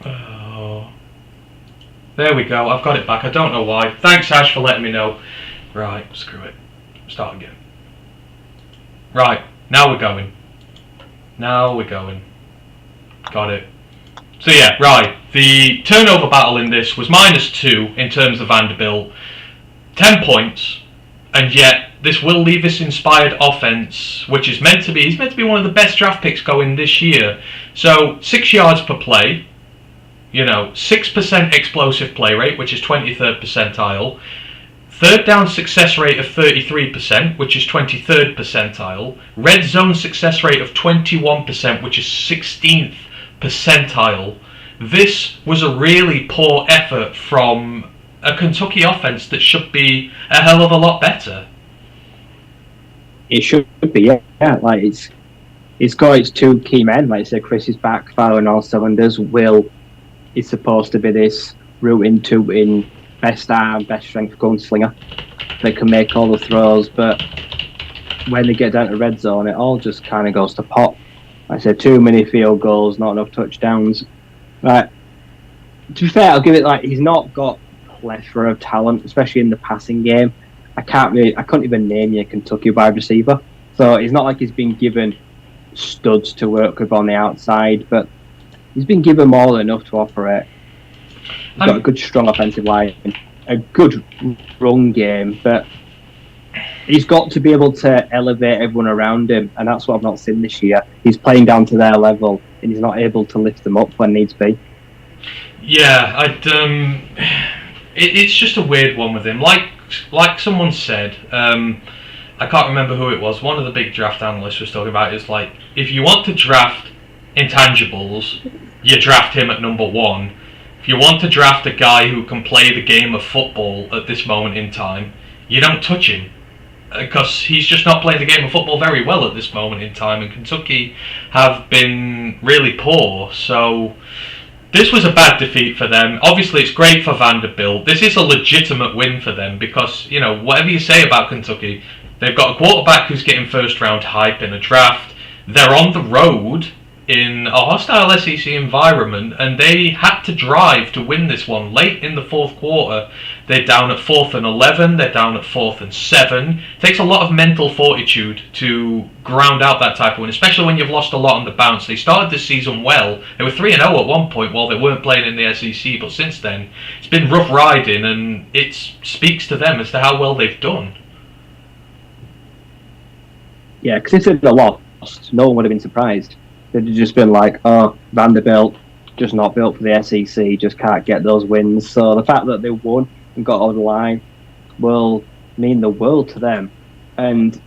Oh. There we go, I've got it back. I don't know why. Thanks, Ash, for letting me know. Right, screw it. Start again. Right, now we're going. Now we're going. Got it. So yeah, right. The turnover battle in this was -2 in terms of Vander-Built. 10 points. And yet, this Will Levis-inspired offense, which is meant to be, he's meant to be one of the best draft picks going this year. So, 6 yards per play, 6% explosive play rate, which is 23rd percentile. Third down success rate of 33%, which is 23rd percentile. Red zone success rate of 21%, which is 16th percentile. This was a really poor effort from a Kentucky offense that should be a hell of a lot better. It should be, yeah. Like it's got its two key men. Like I said, Chris is back, firing all cylinders. Will is supposed to be this rooting, tooting, best arm, best strength gunslinger that can make all the throws. But when they get down to red zone, it all just kind of goes to pot. Like I said, too many field goals, not enough touchdowns. Right. To be fair, I'll give it he's not got plethora of talent, especially in the passing game. I couldn't even name you a Kentucky wide receiver. So it's not like he's been given studs to work with on the outside, but he's been given more than enough to operate. He's got a good, strong offensive line, a good run game, but he's got to be able to elevate everyone around him, and that's what I've not seen this year. He's playing down to their level, and he's not able to lift them up when needs be. Yeah, it's just a weird one with him. Like someone said, I can't remember who it was. One of the big draft analysts was talking about is like, if you want to draft intangibles, you draft him at number 1. If you want to draft a guy who can play the game of football at this moment in time, you don't touch him. Because he's just not playing the game of football very well at this moment in time, and Kentucky have been really poor. So this was a bad defeat for them. Obviously, it's great for Vander-Built. This is a legitimate win for them because, whatever you say about Kentucky, they've got a quarterback who's getting first-round hype in a draft. They're on the road in a hostile SEC environment, and they had to drive to win this one late in the fourth quarter. They're down at 4th and 11. They're down at 4th and 7. It takes a lot of mental fortitude to ground out that type of win, especially when you've lost a lot on the bounce. They started this season well. They were 3-0 at one point while they weren't playing in the SEC, but since then it's been rough riding, and it speaks to them as to how well they've done. Yeah, because if they'd have lost, no one would have been surprised. They'd have just been like, oh, Vander-Built, just not built for the SEC, just can't get those wins. So the fact that they won and got over the line will mean the world to them. And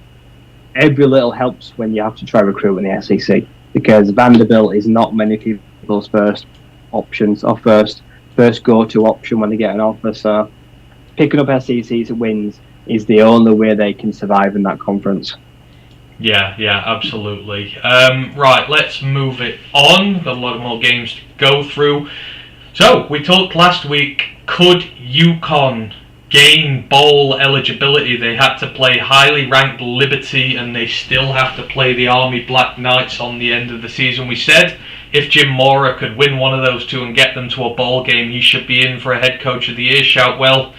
every little helps when you have to try recruit in the SEC, because Vander-Built is not many people's first options or first go-to option when they get an offer. So picking up SEC wins is the only way they can survive in that conference. Yeah, absolutely. Right, let's move it on. Got a lot of more games to go through. So, we talked last week, could UConn gain bowl eligibility? They had to play highly ranked Liberty, and they still have to play the Army Black Knights on the end of the season. We said if Jim Mora could win one of those two and get them to a bowl game, he should be in for a head coach of the year shout. Well,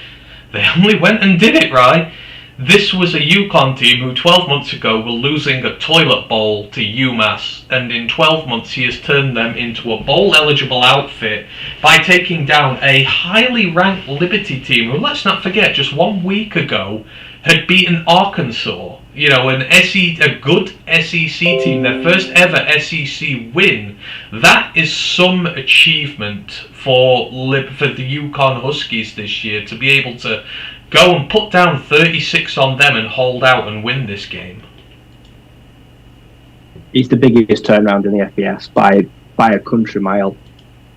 they only went and did it, right? This was a UConn team who 12 months ago were losing a toilet bowl to UMass, and in 12 months he has turned them into a bowl-eligible outfit by taking down a highly ranked Liberty team who, let's not forget, just 1 week ago had beaten Arkansas. A good SEC team, their first ever SEC win. That is some achievement for the UConn Huskies this year, to be able to go and put down 36 on them and hold out and win this game. It's the biggest turnaround in the FBS by a country mile.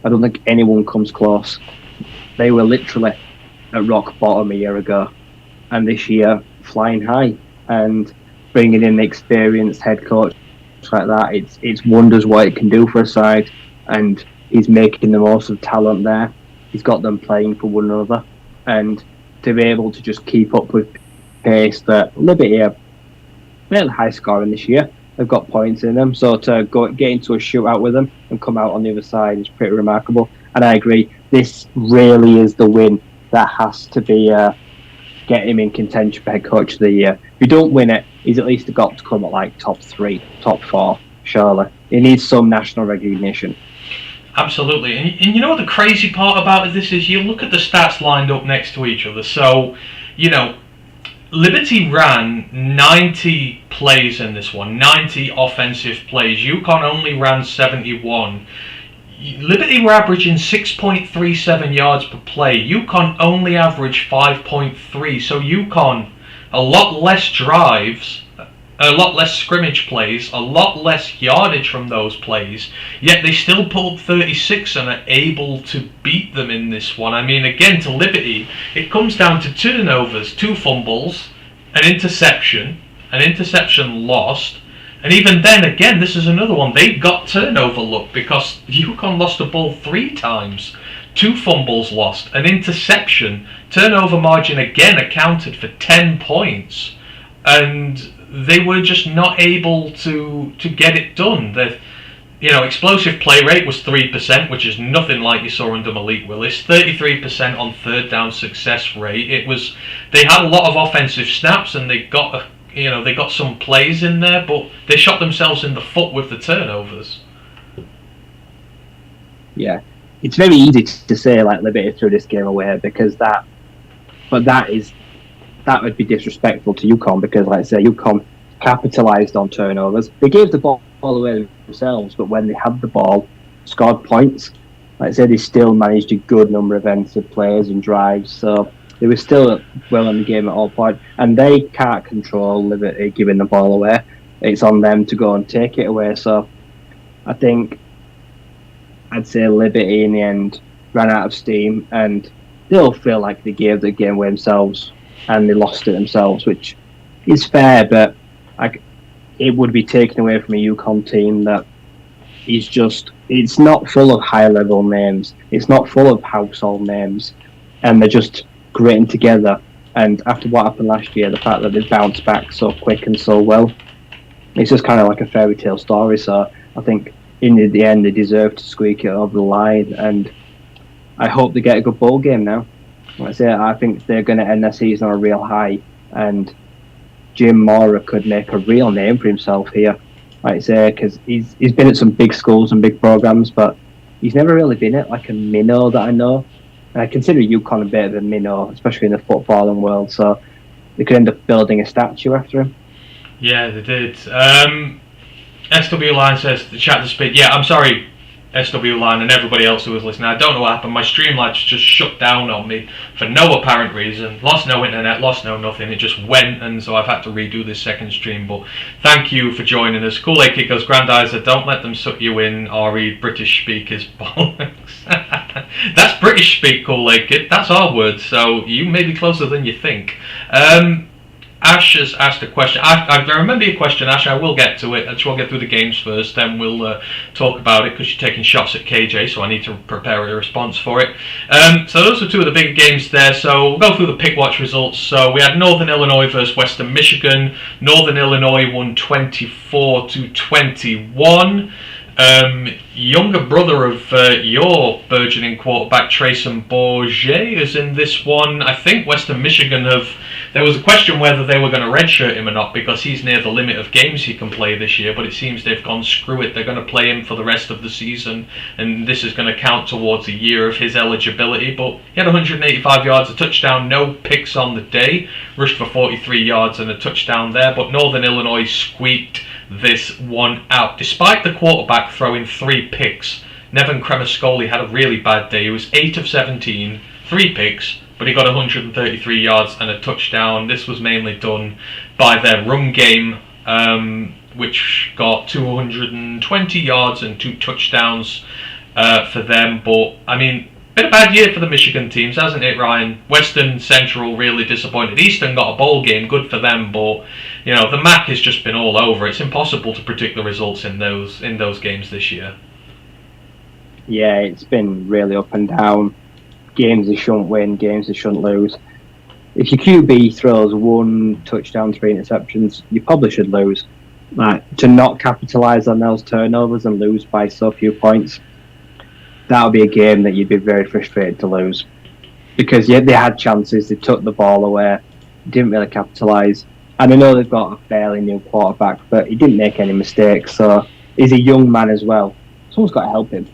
I don't think anyone comes close. They were literally at rock bottom a year ago, and this year flying high and bringing in the experienced head coach like that. It's wonders what it can do for a side, and he's making the most of talent there. He's got them playing for one another, and to be able to just keep up with pace that Liberty are fairly high scoring this year. They've got points in them, so to get into a shootout with them and come out on the other side is pretty remarkable. And I agree, this really is the win that has to be get him in contention for head coach of the year. If you don't win it, he's at least got to come at like top 3, top 4, surely. He needs some national recognition. Absolutely. And you know what the crazy part about this is? You look at the stats lined up next to each other. So, you know, Liberty ran 90 plays in this one, 90 offensive plays. UConn only ran 71. Liberty were averaging 6.37 yards per play. UConn only averaged 5.3. So UConn, a lot less drives, a lot less scrimmage plays, a lot less yardage from those plays, yet they still pulled 36 and are able to beat them in this one. I mean, again, to Liberty, it comes down to turnovers, 2 fumbles, an interception lost, and even then, again, this is another one. They got turnover luck because UConn lost the ball 3 times. 2 fumbles lost, an interception, turnover margin again accounted for 10 points, and they were just not able to get it done. Explosive play rate was 3%, which is nothing like you saw under Malik Willis. 33% on third down success rate. They had a lot of offensive snaps and they got some plays in there, but they shot themselves in the foot with the turnovers. Yeah, it's very easy to say like Liberty threw this game away because that would be disrespectful to UConn because, like I say, UConn capitalised on turnovers. They gave the ball away themselves, but when they had the ball, scored points. Like I say, they still managed a good number of offensive plays and drives, so they were still well in the game at all points. And they can't control Liberty giving the ball away. It's on them to go and take it away. So I think I'd say Liberty in the end ran out of steam, and they'll feel like they gave the game away themselves and they lost it themselves, which is fair, but it would be taken away from a UConn team that is just, it's not full of high-level names, it's not full of household names, and they're just gritting together. And after what happened last year, the fact that they bounced back so quick and so well, it's just kind of like a fairy tale story. So I think in the end they deserve to squeak it over the line, and I hope they get a good bowl game now. Like I say, I think they're going to end their season on a real high, and Jim Mora could make a real name for himself here. Like I say, because he's been at some big schools and big programs, but he's never really been at like a minnow that I know. And I consider UConn a bit of a minnow, especially in the footballing world. So they could end up building a statue after him. Yeah, they did. SW Line says the chat to speak. Yeah, I'm sorry, SW Line and everybody else who was listening. I don't know what happened. My Streamlabs just shut down on me for no apparent reason. Lost no internet, lost no nothing. It just went, and so I've had to redo this second stream. But thank you for joining us. Kool-Aid Kid goes, Grandizer, don't let them suck you in or read British speak is bollocks. That's British speak, Kool-Aid Kid. That's our word, so you may be closer than you think. Ash has asked a question. I remember your question, Ash. I will get to it. I just want to get through the games first, then we'll talk about it because you're taking shots at KJ, so I need to prepare a response for it. So those are two of the big games there. So we'll go through the pick watch results. So we had Northern Illinois versus Western Michigan. Northern Illinois won 24-21. Younger brother of your burgeoning quarterback, Trayson Bourget, is in this one. I think Western Michigan there was a question whether they were going to redshirt him or not because he's near the limit of games he can play this year, but it seems they've gone screw it. They're going to play him for the rest of the season, and this is going to count towards a year of his eligibility. But he had 185 yards, a touchdown, no picks on the day, rushed for 43 yards and a touchdown there, but Northern Illinois squeaked this one out. Despite the quarterback throwing 3 picks, Nevin Cremascoli had a really bad day. He was 8 of 17, 3 picks, but he got 133 yards and a touchdown. This was mainly done by their run game, which got 220 yards and 2 touchdowns for them. But, I mean, been a bad year for the Michigan teams, hasn't it, Ryan? Western Central really disappointed. Eastern got a bowl game, good for them, but you know the MAC has just been all over. It's impossible to predict the results in those games this year. Yeah, it's been really up and down. Games they shouldn't win, games they shouldn't lose. If your QB throws 1 touchdown, 3 interceptions, you probably should lose. Like, to not capitalise on those turnovers and lose by so few points, that would be a game that you'd be very frustrated to lose. Because yeah, they had chances, they took the ball away, didn't really capitalise. And I know they've got a fairly new quarterback, but he didn't make any mistakes. So he's a young man as well. Someone's got to help him.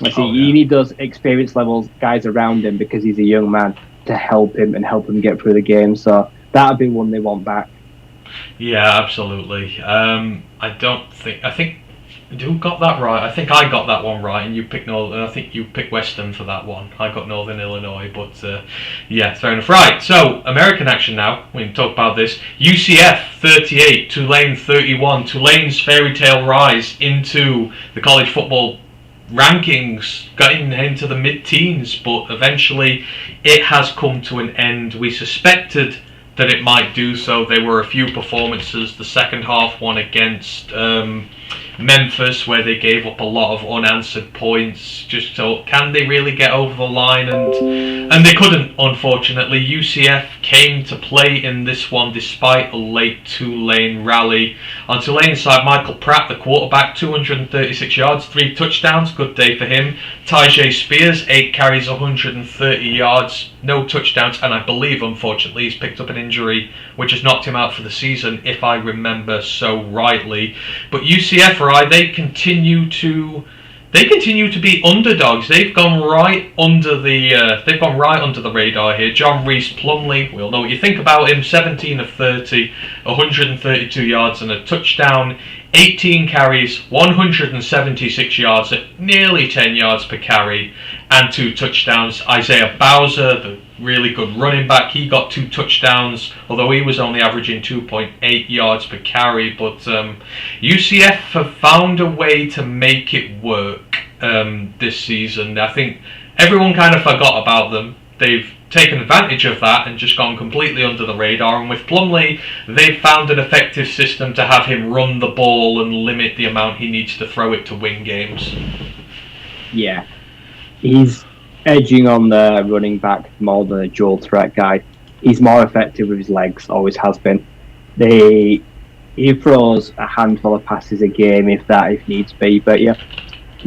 You need those experience levels guys around him because he's a young man to help him and help him get through the game. So that would be one they want back. Yeah, absolutely. I think who got that right? I think I got that one right, and you picked Northern. I think you picked Western for that one. I got Northern Illinois, but yeah, fair enough. Right, so American action now. We can talk about this. UCF 38, Tulane 31. Tulane's fairy tale rise into the college football rankings, getting into the mid-teens, but eventually it has come to an end. We suspected that it might do so. There were a few performances. The second half one against Memphis, where they gave up a lot of unanswered points. Just so, can they really get over the line? And they couldn't, unfortunately. UCF came to play in this one despite a late Tulane rally. On Tulane's side, Michael Pratt, the quarterback, 236 yards, 3 touchdowns. Good day for him. Tyjae Spears, 8 carries, 130 yards, no touchdowns, and I believe, unfortunately, he's picked up an injury which has knocked him out for the season, if I remember so rightly. But UCF, right, they continue to be underdogs. They've gone right under the radar here. John Reese Plumlee, we all know what you think about him. 17 of 30, 132 yards and a touchdown. 18 carries, 176 yards at nearly 10 yards per carry, and 2 touchdowns. Isaiah Bowser, the really good running back, he got 2 touchdowns, although he was only averaging 2.8 yards per carry. But UCF have found a way to make it work this season. I think everyone kind of forgot about them. They've taken advantage of that and just gone completely under the radar. And with Plumlee, they've found an effective system to have him run the ball and limit the amount he needs to throw it to win games. Yeah, he's edging on the running back more than a dual threat guy. He's more effective with his legs, always has been. He throws a handful of passes a game, if needs be. But yeah,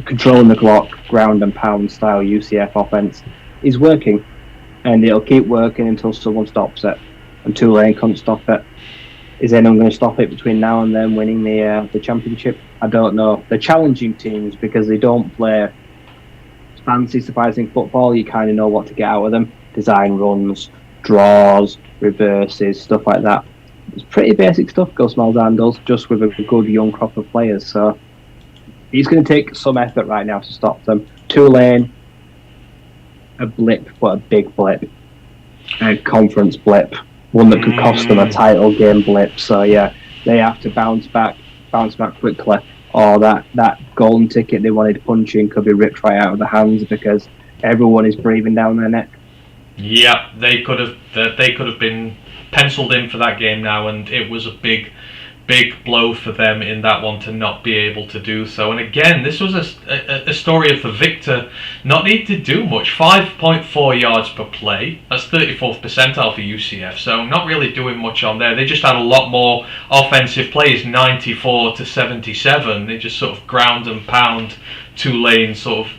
controlling the clock, ground and pound style UCF offense is working. And it'll keep working until someone stops it. And Tulane can't stop it. Is anyone going to stop it between now and then winning the championship? I don't know. They're challenging teams because they don't play fancy, surprising football. You kind of know what to get out of them. Design runs, draws, reverses, stuff like that. It's pretty basic stuff Gus Malzahn does, just with a good young crop of players. So he's going to take some effort right now to stop them. Tulane, a blip, but a big blip. A conference blip. One that could cost them a title game blip. So yeah, they have to bounce back quickly, or that golden ticket they wanted punching could be ripped right out of their hands because everyone is breathing down their neck. Yeah, they could have been penciled in for that game now, and it was a big blow for them in that one to not be able to do so. And again, this was a story of the victor not need to do much. 5.4 yards per play. That's 34th percentile for UCF, so not really doing much on there. They just had a lot more offensive plays, 94 to 77. They just sort of ground and pound Tulane, sort of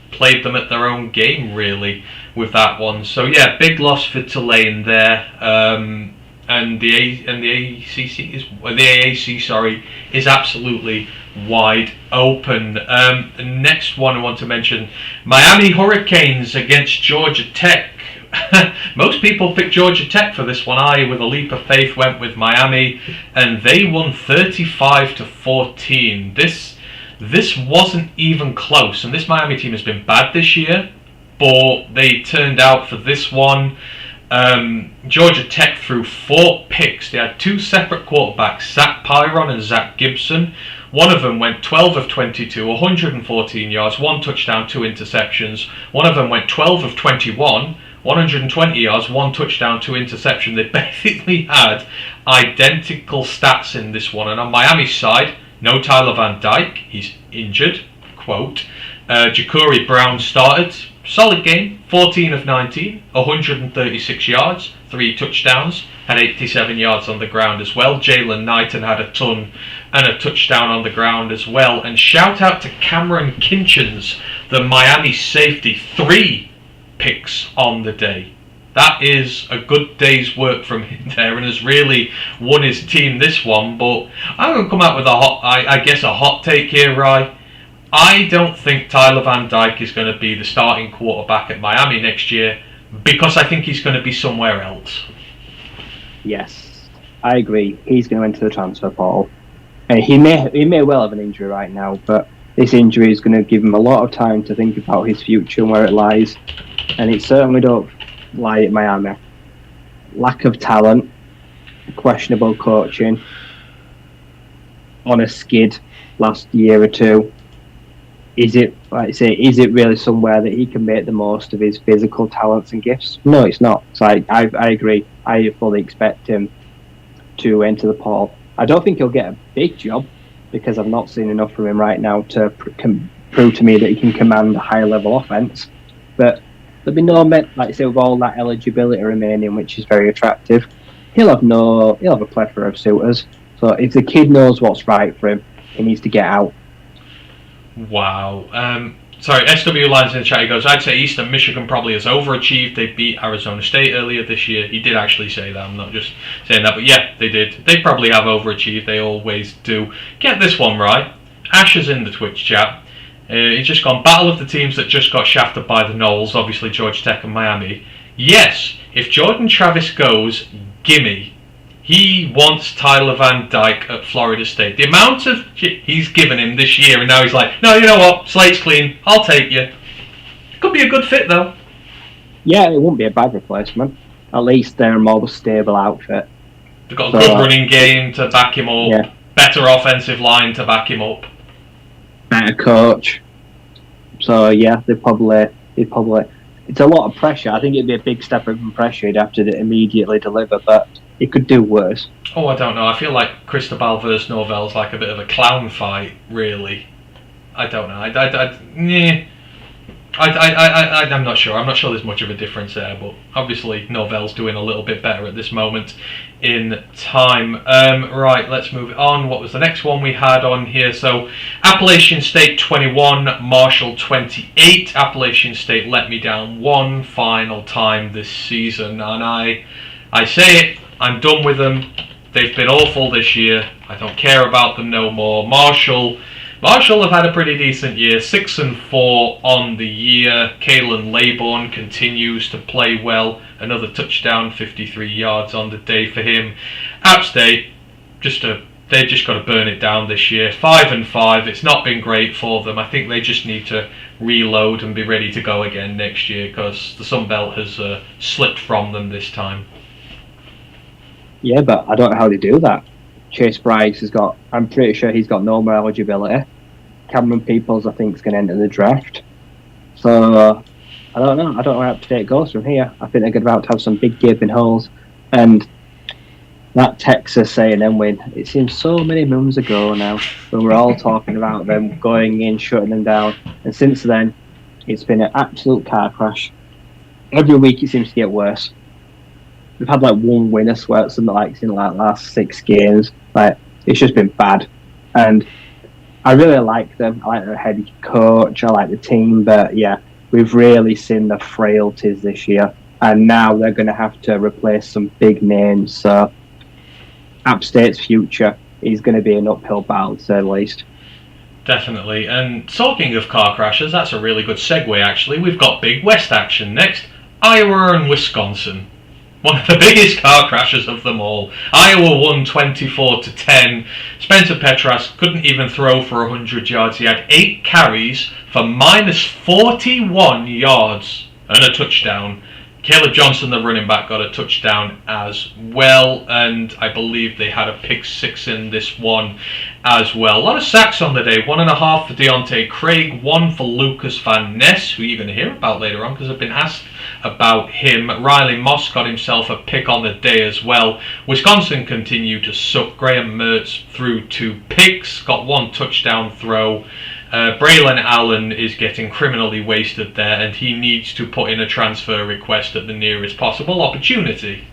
played them at their own game, really, with that one. So yeah, big loss for Tulane there. And the AAC is absolutely wide open. The next one I want to mention, Miami Hurricanes against Georgia Tech. Most people picked Georgia Tech for this one. I, with a leap of faith, went with Miami, and they won 35-14. This wasn't even close, and this Miami team has been bad this year, but they turned out for this one. Georgia Tech threw 4 picks. They had 2 separate quarterbacks, Zach Pyron and Zach Gibson. One of them went 12 of 22, 114 yards, 1 touchdown, 2 interceptions. One of them went 12 of 21, 120 yards, 1 touchdown, 2 interceptions. They basically had identical stats in this one. And on Miami's side, no Tyler Van Dyke. He's injured, quote. Ja'Cory Brown started. Solid game, 14 of 19, 136 yards, 3 touchdowns, had 87 yards on the ground as well. Jalen Knighton had a ton and a touchdown on the ground as well. And shout out to Cameron Kinchens, the Miami safety, 3 picks on the day. That is a good day's work from him there, and has really won his team this one. But I'm going to come out with a hot take here, Rye. I don't think Tyler Van Dyke is going to be the starting quarterback at Miami next year, because I think he's going to be somewhere else. Yes, I agree. He's going to enter the transfer portal. He may well have an injury right now, but this injury is going to give him a lot of time to think about his future and where it lies. And it certainly don't lie at Miami. Lack of talent, questionable coaching, on a skid last year or two. Is it really somewhere that he can make the most of his physical talents and gifts? No, it's not. So I agree. I fully expect him to enter the portal. I don't think he'll get a big job, because I've not seen enough from him right now to prove to me that he can command a higher level offense. But there'll be no, like I say, with all that eligibility remaining, which is very attractive, he'll have a plethora of suitors. So if the kid knows what's right for him, he needs to get out. Wow. Sorry, SW Lines in the chat, he goes, I'd say Eastern Michigan probably has overachieved. They beat Arizona State earlier this year. He did actually say that, I'm not just saying that, but yeah, they did. They probably have overachieved, they always do. Get this one right. Ash is in the Twitch chat. He's just gone, battle of the teams that just got shafted by the Knowles, obviously Georgia Tech and Miami. Yes, if Jordan Travis goes, gimme. He wants Tyler Van Dyke at Florida State. The amount of shit he's given him this year, and now he's like, no, you know what, slate's clean, I'll take you. Could be a good fit, though. Yeah, it wouldn't be a bad replacement. At least they're a more stable outfit. They've got a good running game to back him up, yeah. Better offensive line to back him up. Better coach. So, yeah, they probably... It's a lot of pressure. I think it'd be a big step up in pressure. He'd have to immediately deliver, but it could do worse. Oh, I don't know. I feel like Cristobal versus Norvell's like a bit of a clown fight, really. I don't know. I'm not sure. I'm not sure there's much of a difference there, but obviously Norvell's doing a little bit better at this moment in time. Right, let's move on. What was the next one we had on here? So, Appalachian State 21, Marshall 28. Appalachian State let me down one final time this season, and I say it, I'm done with them. They've been awful this year. I don't care about them no more. Marshall have had a pretty decent year, 6-4 on the year. Kalen Laybourne continues to play well. Another touchdown, 53 yards on the day for him. App State, they just got to burn it down this year. 5-5. It's not been great for them. I think they just need to reload and be ready to go again next year, because the Sun Belt has slipped from them this time. Yeah, but I don't know how they do that. Chase Bryce I'm pretty sure he's got no more eligibility. Cameron Peoples, I think, is going to enter the draft. So, I don't know. I don't know where Up to Date goes from here. I think they're about to have some big gaping holes. And that Texas A&M win, it seems so many moons ago now, when we're all talking about them going in, shutting them down. And since then, it's been an absolute car crash. Every week it seems to get worse. We've had like one winner, swear it's something like in like last 6 games. Like, it's just been bad. And I really like them. I like their head coach. I like the team. But yeah, we've really seen the frailties this year. And now they're going to have to replace some big names. So App State's future is going to be an uphill battle, to say the least. Definitely. And talking of car crashes, that's a really good segue, actually. We've got Big West action next. Iowa and Wisconsin. One of the biggest car crashes of them all. Iowa won 24-10. Spencer Petras couldn't even throw for 100 yards. He had 8 carries for minus 41 yards and a touchdown. Caleb Johnson, the running back, got a touchdown as well, and I believe they had a pick 6 in this one as well. A lot of sacks on the day. 1.5 for Deontay Craig, 1 for Lucas Van Ness, who you're going to hear about later on because I've been asked about him. Riley Moss got himself a pick on the day as well. Wisconsin continued to suck. Graham Mertz threw 2 picks, got 1 touchdown throw. Braylon Allen is getting criminally wasted there, and he needs to put in a transfer request at the nearest possible opportunity.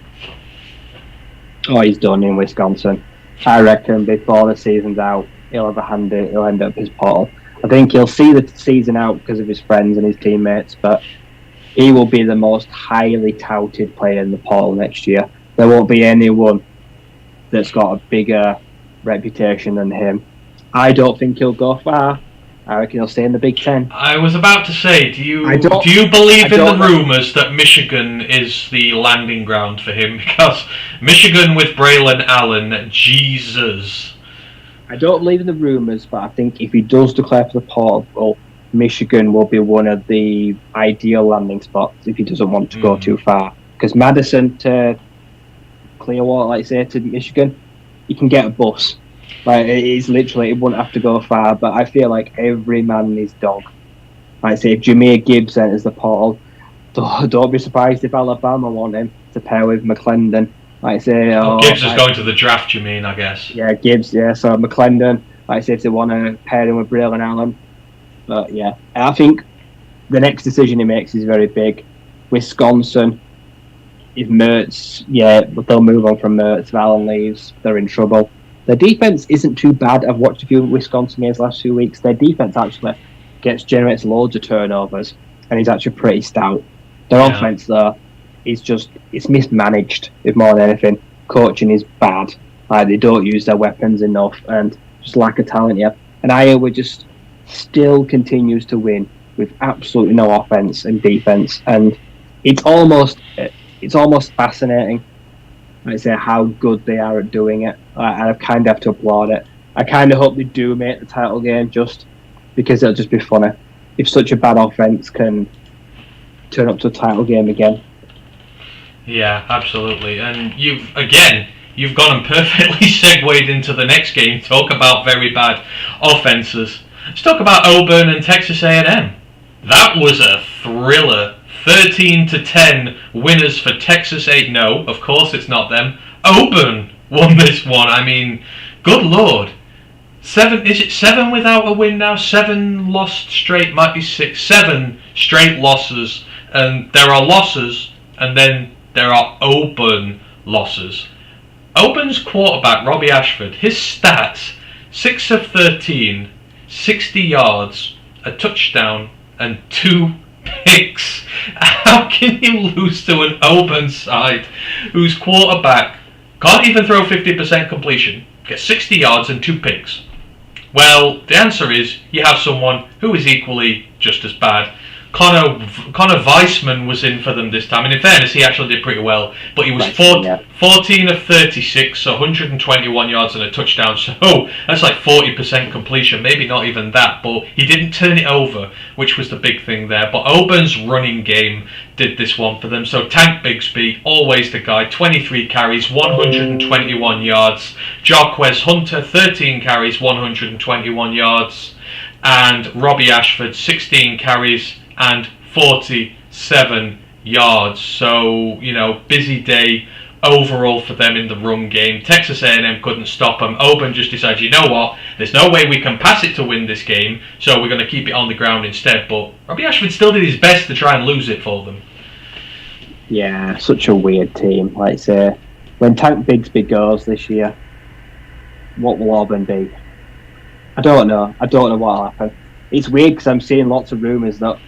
Oh, he's done in Wisconsin. I reckon before the season's out, he'll have a hand in, he'll end up his portal. I think he'll see the season out because of his friends and his teammates, but he will be the most highly touted player in the portal next year. There won't be anyone that's got a bigger reputation than him. I don't think he'll go far. I reckon he'll stay in the Big Ten. I was about to say, do you believe in the rumours that Michigan is the landing ground for him? Because Michigan with Braylon Allen, Jesus. I don't believe in the rumours, but I think if he does declare for the portal, Michigan will be one of the ideal landing spots if he doesn't want to go too far. Because Madison to Clearwater, like say, to Michigan, you can get a bus. Like, it's literally, it wouldn't have to go far, but I feel like every man and his dog. Like say, if Jameer Gibbs enters the portal, don't be surprised if Alabama want him to pair with McClendon. Like say, Gibbs is going to the draft, you mean, I guess. Yeah, Gibbs, yeah, so McClendon, like say, if they want to pair him with Braylon Allen. But yeah, I think the next decision he makes is very big. Wisconsin, if Mertz, they'll move on from Mertz. If Allen leaves, they're in trouble. Their defense isn't too bad. I've watched a few Wisconsin games the last 2 weeks. Their defense actually generates loads of turnovers, and he's actually pretty stout. Their offense, though, it's mismanaged, if more than anything. Coaching is bad. Like, they don't use their weapons enough, and just lack of talent here. And Iowa just still continues to win with absolutely no offense and defense, and it's almost fascinating. I'd say how good they are at doing it. I kind of have to applaud it. I kind of hope they do make the title game just because it'll just be funny if such a bad offense can turn up to a title game again. Yeah, absolutely. And you've gone and perfectly segued into the next game. Talk about very bad offenses. Let's talk about Auburn and Texas A&M. That was a thriller. 13-10 winners for Texas 8. No, of course it's not them. Auburn won this one. I mean, good lord. 7, is it 7 without a win now? 7 lost straight, might be 6. 7 straight losses. And there are losses, and then there are Auburn losses. Auburn's quarterback, Robbie Ashford, his stats, 6 of 13, 60 yards, a touchdown, and 2 picks. How can you lose to an Auburn side whose quarterback can't even throw 50% completion, gets 60 yards and 2 picks? Well, the answer is you have someone who is equally just as bad. Connor Weissman was in for them this time, and in fairness, he actually did pretty well. But he was 14 of 36, so 121 yards and a touchdown. So that's like 40% completion, maybe not even that. But he didn't turn it over, which was the big thing there. But Auburn's running game did this one for them. So Tank Bigsby, always the guy, 23 carries, 121 yards. Jarquez Hunter, 13 carries, 121 yards. And Robbie Ashford, 16 carries and 47 yards. So, busy day overall for them in the run game. Texas A&M couldn't stop them. Auburn just decided, you know what, there's no way we can pass it to win this game, so we're going to keep it on the ground instead. But Robbie Ashford still did his best to try and lose it for them. Yeah, such a weird team. Like I say, when Tank Bigsby goes this year, what will Auburn be? I don't know what will happen. It's weird because I'm seeing lots of rumours that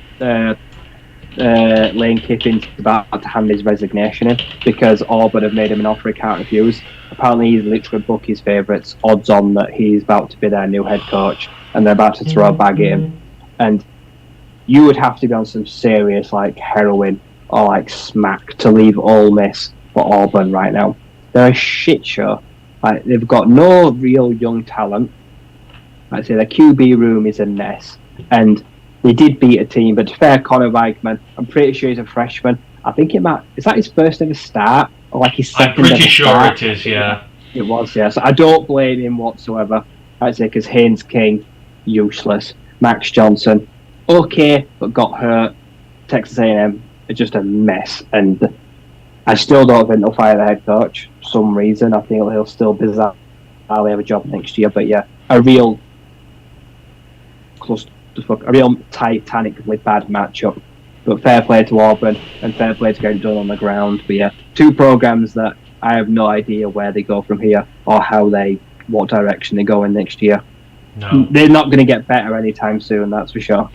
Lane Kiffin's about to hand his resignation in because Auburn have made him an offer he can't refuse. Apparently he's literally bookies favourites, odds on that he's about to be their new head coach and they're about to throw a bag at him. And you would have to be on some serious like heroin or like smack to leave Ole Miss for Auburn right now. They're a shit show. Like, they've got no real young talent. I'd say their QB room is a mess. And they did beat a team, but to fair Connor Weigman, I'm pretty sure he's a freshman. I think is that his first ever start? Or like his second ever start? I'm pretty sure it is, yeah. It was, yeah. So I don't blame him whatsoever. I'd say because Haynes King, useless. Max Johnson, okay, but got hurt. Texas A&M are just a mess. And I still don't think they'll fire the head coach for some reason. I think he'll still bizarrely have a job next year. But yeah, a real titanically bad matchup. But fair play to Auburn and fair play to getting done on the ground. But yeah, two programs that I have no idea where they go from here or what direction they go in next year. No. They're not going to get better anytime soon, that's for sure.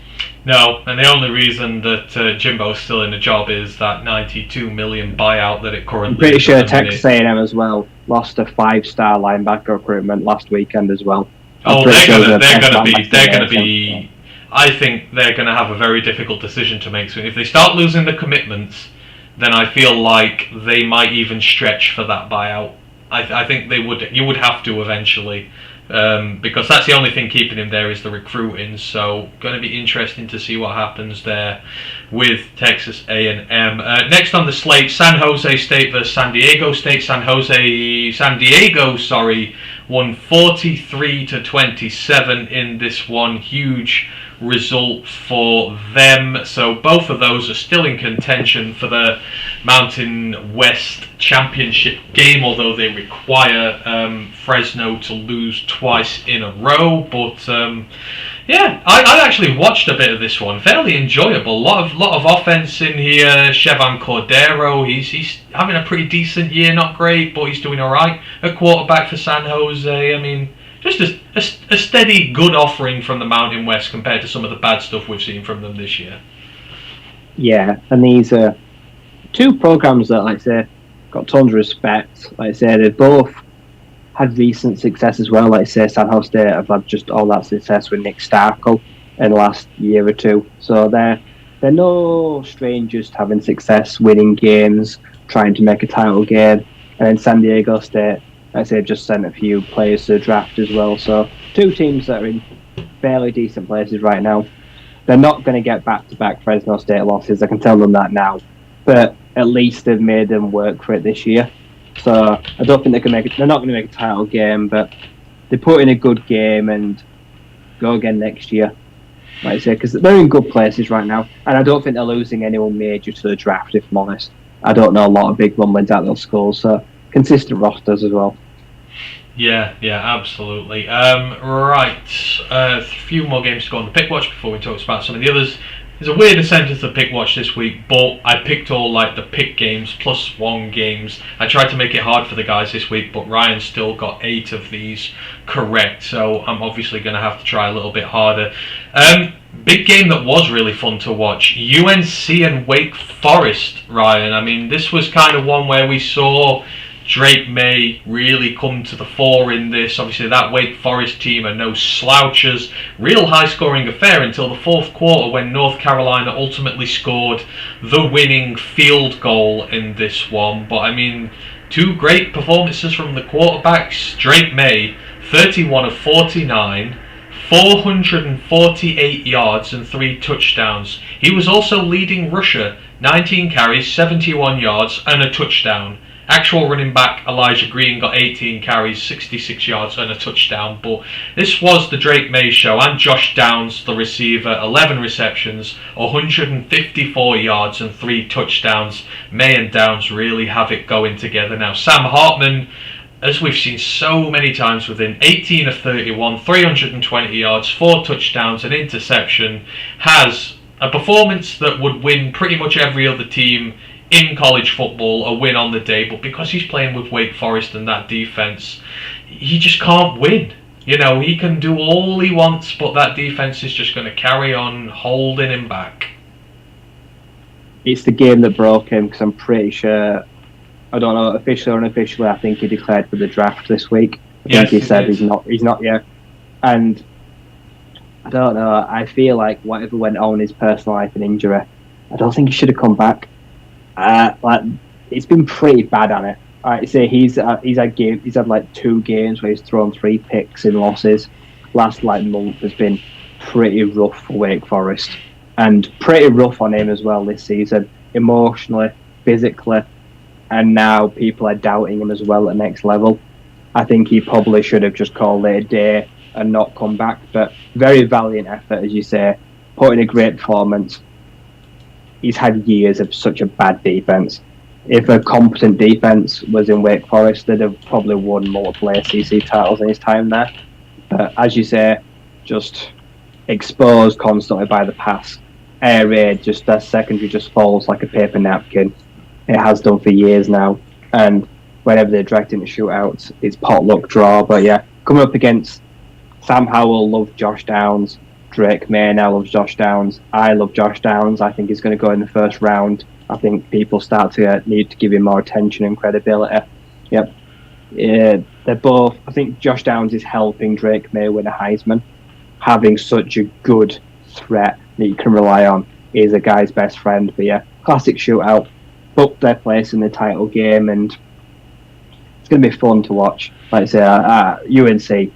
No, and the only reason that Jimbo's still in the job is that 92 million buyout that it currently. I'm pretty sure Texas A&M as well lost a 5-star linebacker recruitment last weekend as well. They're gonna be. I think they're gonna have a very difficult decision to make. So if they start losing the commitments, then I feel like they might even stretch for that buyout. I think they would. You would have to eventually. Because that's the only thing keeping him there is the recruiting. So going to be interesting to see what happens there with Texas A&M. Next on the slate, San Jose State versus San Diego State. San Diego, won 43-27 in this one. Huge result for them. So both of those are still in contention for the Mountain West Championship game, although they require Fresno to lose twice in a row. But I actually watched a bit of this one. Fairly enjoyable. A lot of offense in here. Chevan Cordero, he's having a pretty decent year. Not great, but he's doing all right at quarterback for San Jose. I mean, just a steady, good offering from the Mountain West compared to some of the bad stuff we've seen from them this year. Yeah, and these are two programs that, like I say, got tons of respect. Like I say, they both had recent success as well. Like I say, San Jose State have had just all that success with Nick Starkel in the last year or two. So they're no strangers to having success, winning games, trying to make a title game. And then San Diego State, like I say, just sent a few players to the draft as well. So two teams that are in fairly decent places right now. They're not going to get back-to-back Fresno State losses. I can tell them that now. But at least they've made them work for it this year. So I don't think they're not going to make a title game, but they put in a good game and go again next year. Like I say, because they're in good places right now. And I don't think they're losing anyone major to the draft, if I'm honest. I don't know a lot of big rumblings at those schools. So consistent rosters as well. Yeah, absolutely. Right, a few more games to go on the pick watch before we talk about some of the others. There's a weird incentive to pick watch this week, but I picked all like the pick games +1 games. I tried to make it hard for the guys this week, but Ryan still got 8 of these correct, so I'm obviously going to have to try a little bit harder. Big game that was really fun to watch, UNC and Wake Forest, Ryan. I mean, this was kind of one where we saw Drake May really come to the fore in this. Obviously, that Wake Forest team are no slouchers. Real high-scoring affair until the fourth quarter when North Carolina ultimately scored the winning field goal in this one. But, I mean, 2 great performances from the quarterbacks. Drake May, 31 of 49, 448 yards and 3 touchdowns. He was also leading rusher, 19 carries, 71 yards and a touchdown. Actual running back Elijah Green got 18 carries, 66 yards and a touchdown. But this was the Drake May show. And Josh Downs, the receiver, 11 receptions, 154 yards and 3 touchdowns. May and Downs really have it going together now. Sam Hartman, as we've seen so many times with him, 18 of 31, 320 yards, 4 touchdowns, an interception, has a performance that would win pretty much every other team in college football a win on the day, but because he's playing with Wake Forest and that defense, he just can't win. You know, he can do all he wants, but that defense is just going to carry on holding him back. It's the game that broke him, because I'm pretty sure, I don't know, officially or unofficially, I think he declared for the draft this week. I think he said he's not yet. And I don't know, I feel like whatever went on in his personal life and injury, I don't think he should have come back. It's been pretty bad on it. I'd say he's had like 2 games where he's thrown 3 picks in losses. Last month has been pretty rough for Wake Forest, and pretty rough on him as well this season, emotionally, physically, and now people are doubting him as well at next level. I think he probably should have just called it a day and not come back. But very valiant effort, as you say, put in a great performance. He's had years of such a bad defense. If a competent defense was in Wake Forest, they'd have probably won multiple ACC titles in his time there. But as you say, just exposed constantly by the pass. Air raid, just their secondary just falls like a paper napkin. It has done for years now. And whenever they're dragged into shootouts, it's potluck draw. But yeah, coming up against Sam Howell, love Josh Downs. Drake May now loves Josh Downs. I love Josh Downs. I think he's going to go in the first round. I think people start to need to give him more attention and credibility. Yep. Yeah, they're both. I think Josh Downs is helping Drake May win a Heisman. Having such a good threat that you can rely on is a guy's best friend. But yeah, classic shootout. Booked their place in the title game, and it's going to be fun to watch. Like I say, UNC,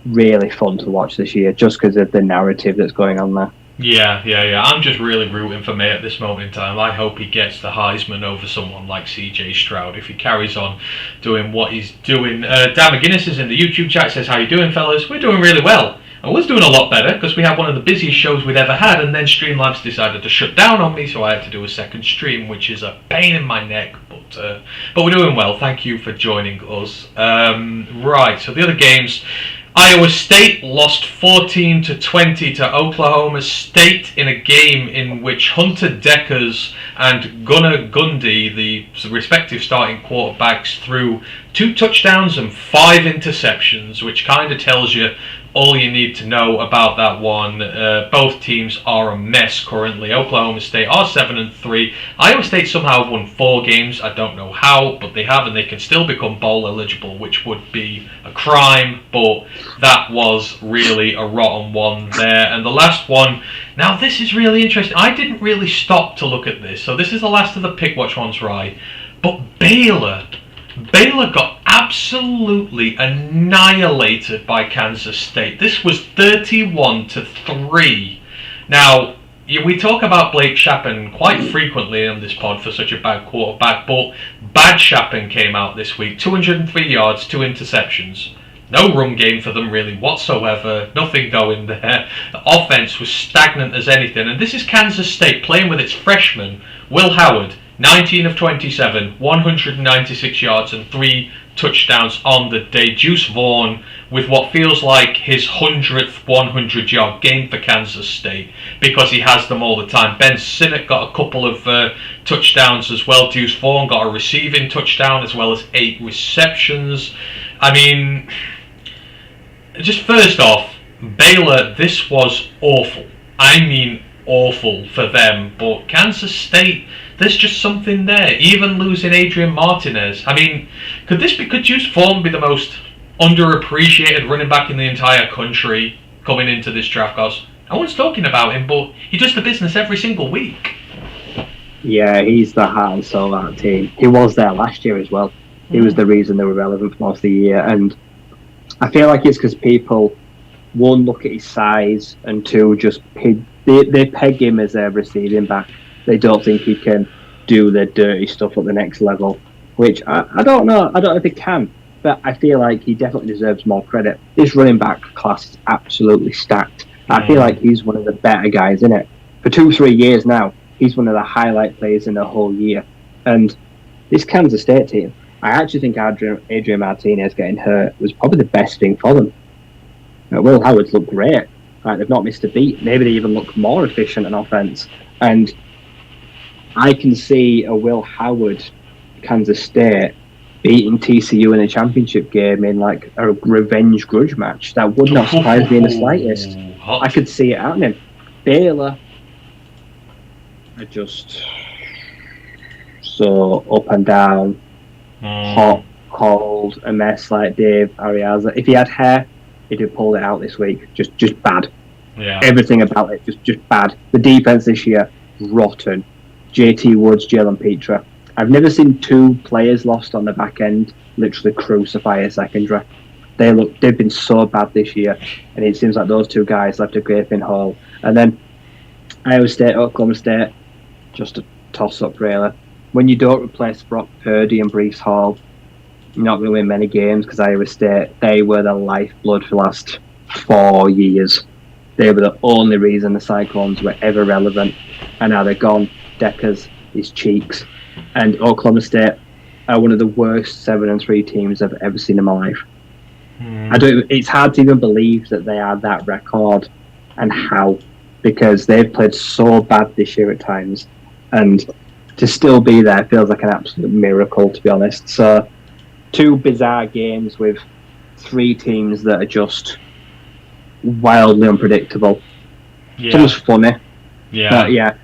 really fun to watch this year just because of the narrative that's going on there. Yeah. I'm just really rooting for May at this moment in time. I hope he gets the Heisman over someone like CJ Stroud if he carries on doing what he's doing. Dan McGuinness is in the YouTube chat, says, how you doing, fellas? We're doing really well. I was doing a lot better because we had one of the busiest shows we'd ever had, and then Streamlabs decided to shut down on me, so I had to do a second stream, which is a pain in my neck, but we're doing well. Thank you for joining us. Right, so the other games, Iowa State lost 14-20 to Oklahoma State in a game in which Hunter Deckers and Gunnar Gundy, the respective starting quarterbacks, threw 2 touchdowns and 5 interceptions, which kind of tells you all you need to know about that one. Both teams are a mess currently. Oklahoma State are 7-3. Iowa State somehow have won 4 games. I don't know how, but they have, and they can still become bowl eligible, which would be a crime, but that was really a rotten one there. And the last one, now this is really interesting. I didn't really stop to look at this, so this is the last of the Pick Watch ones, right? But Baylor got absolutely annihilated by Kansas State. This was 31-3. Now, we talk about Blake Shapen quite frequently on this pod for such a bad quarterback, but bad Shapen came out this week. 203 yards, 2 interceptions. No run game for them really whatsoever. Nothing going there. The offense was stagnant as anything. And this is Kansas State playing with its freshman, Will Howard. 19 of 27, 196 yards and 3 touchdowns on the day. Juice Vaughn with what feels like his 100th 100-yard game for Kansas State because he has them all the time. Ben Sinnott got a couple of touchdowns as well. Juice Vaughn got a receiving touchdown as well as 8 receptions. I mean, just first off, Baylor, this was awful. I mean awful for them, but Kansas State, there's just something there. Even losing Adrian Martinez. I mean, could Juice Vaughn be the most underappreciated running back in the entire country coming into this draft? Because no one's talking about him, but he does the business every single week. Yeah, he's the heart and soul of that team. He was there last year as well. He was the reason they were relevant for most of the year. And I feel like it's because people, one, look at his size, and two, just they peg him as their receiving back. They don't think he can do the dirty stuff at the next level, which I don't know. I don't know if he can, but I feel like he definitely deserves more credit. This running back class is absolutely stacked. I feel like he's one of the better guys in it. For 2-3 years now, he's one of the highlight players in the whole year. And this Kansas State team, I actually think Adrian Martinez getting hurt was probably the best thing for them. Will Howard's looked great. Like, they've not missed a beat. Maybe they even look more efficient on offense. And I can see a Will Howard Kansas State beating TCU in a championship game in like a revenge grudge match. That would not surprise me in the slightest. I could see it happening. Baylor are just so up and down, hot, cold, a mess like Dave Ariaza. If he had hair, he'd have pulled it out this week. Just bad. Yeah. Everything about it, just bad. The defense this year, rotten. JT Woods, Jalen Petra. I've never seen 2 players lost on the back end literally crucify a secondary. They've been so bad this year, and it seems like those 2 guys left a gaping hole. And then Iowa State, Oklahoma State, just a toss-up really. When you don't replace Brock Purdy and Breece Hall, you're not going to win many games because Iowa State, they were the lifeblood for the last 4 years. They were the only reason the Cyclones were ever relevant, and now they're gone. Deckers, his cheeks, and Oklahoma State are one of the worst 7-3 teams I've ever seen in my life. It's hard to even believe that they are that record, and how, because they've played so bad this year at times, and to still be there feels like an absolute miracle, to be honest. So two bizarre games with three teams that are just wildly unpredictable. Yeah. It's almost funny. Yeah. But yeah,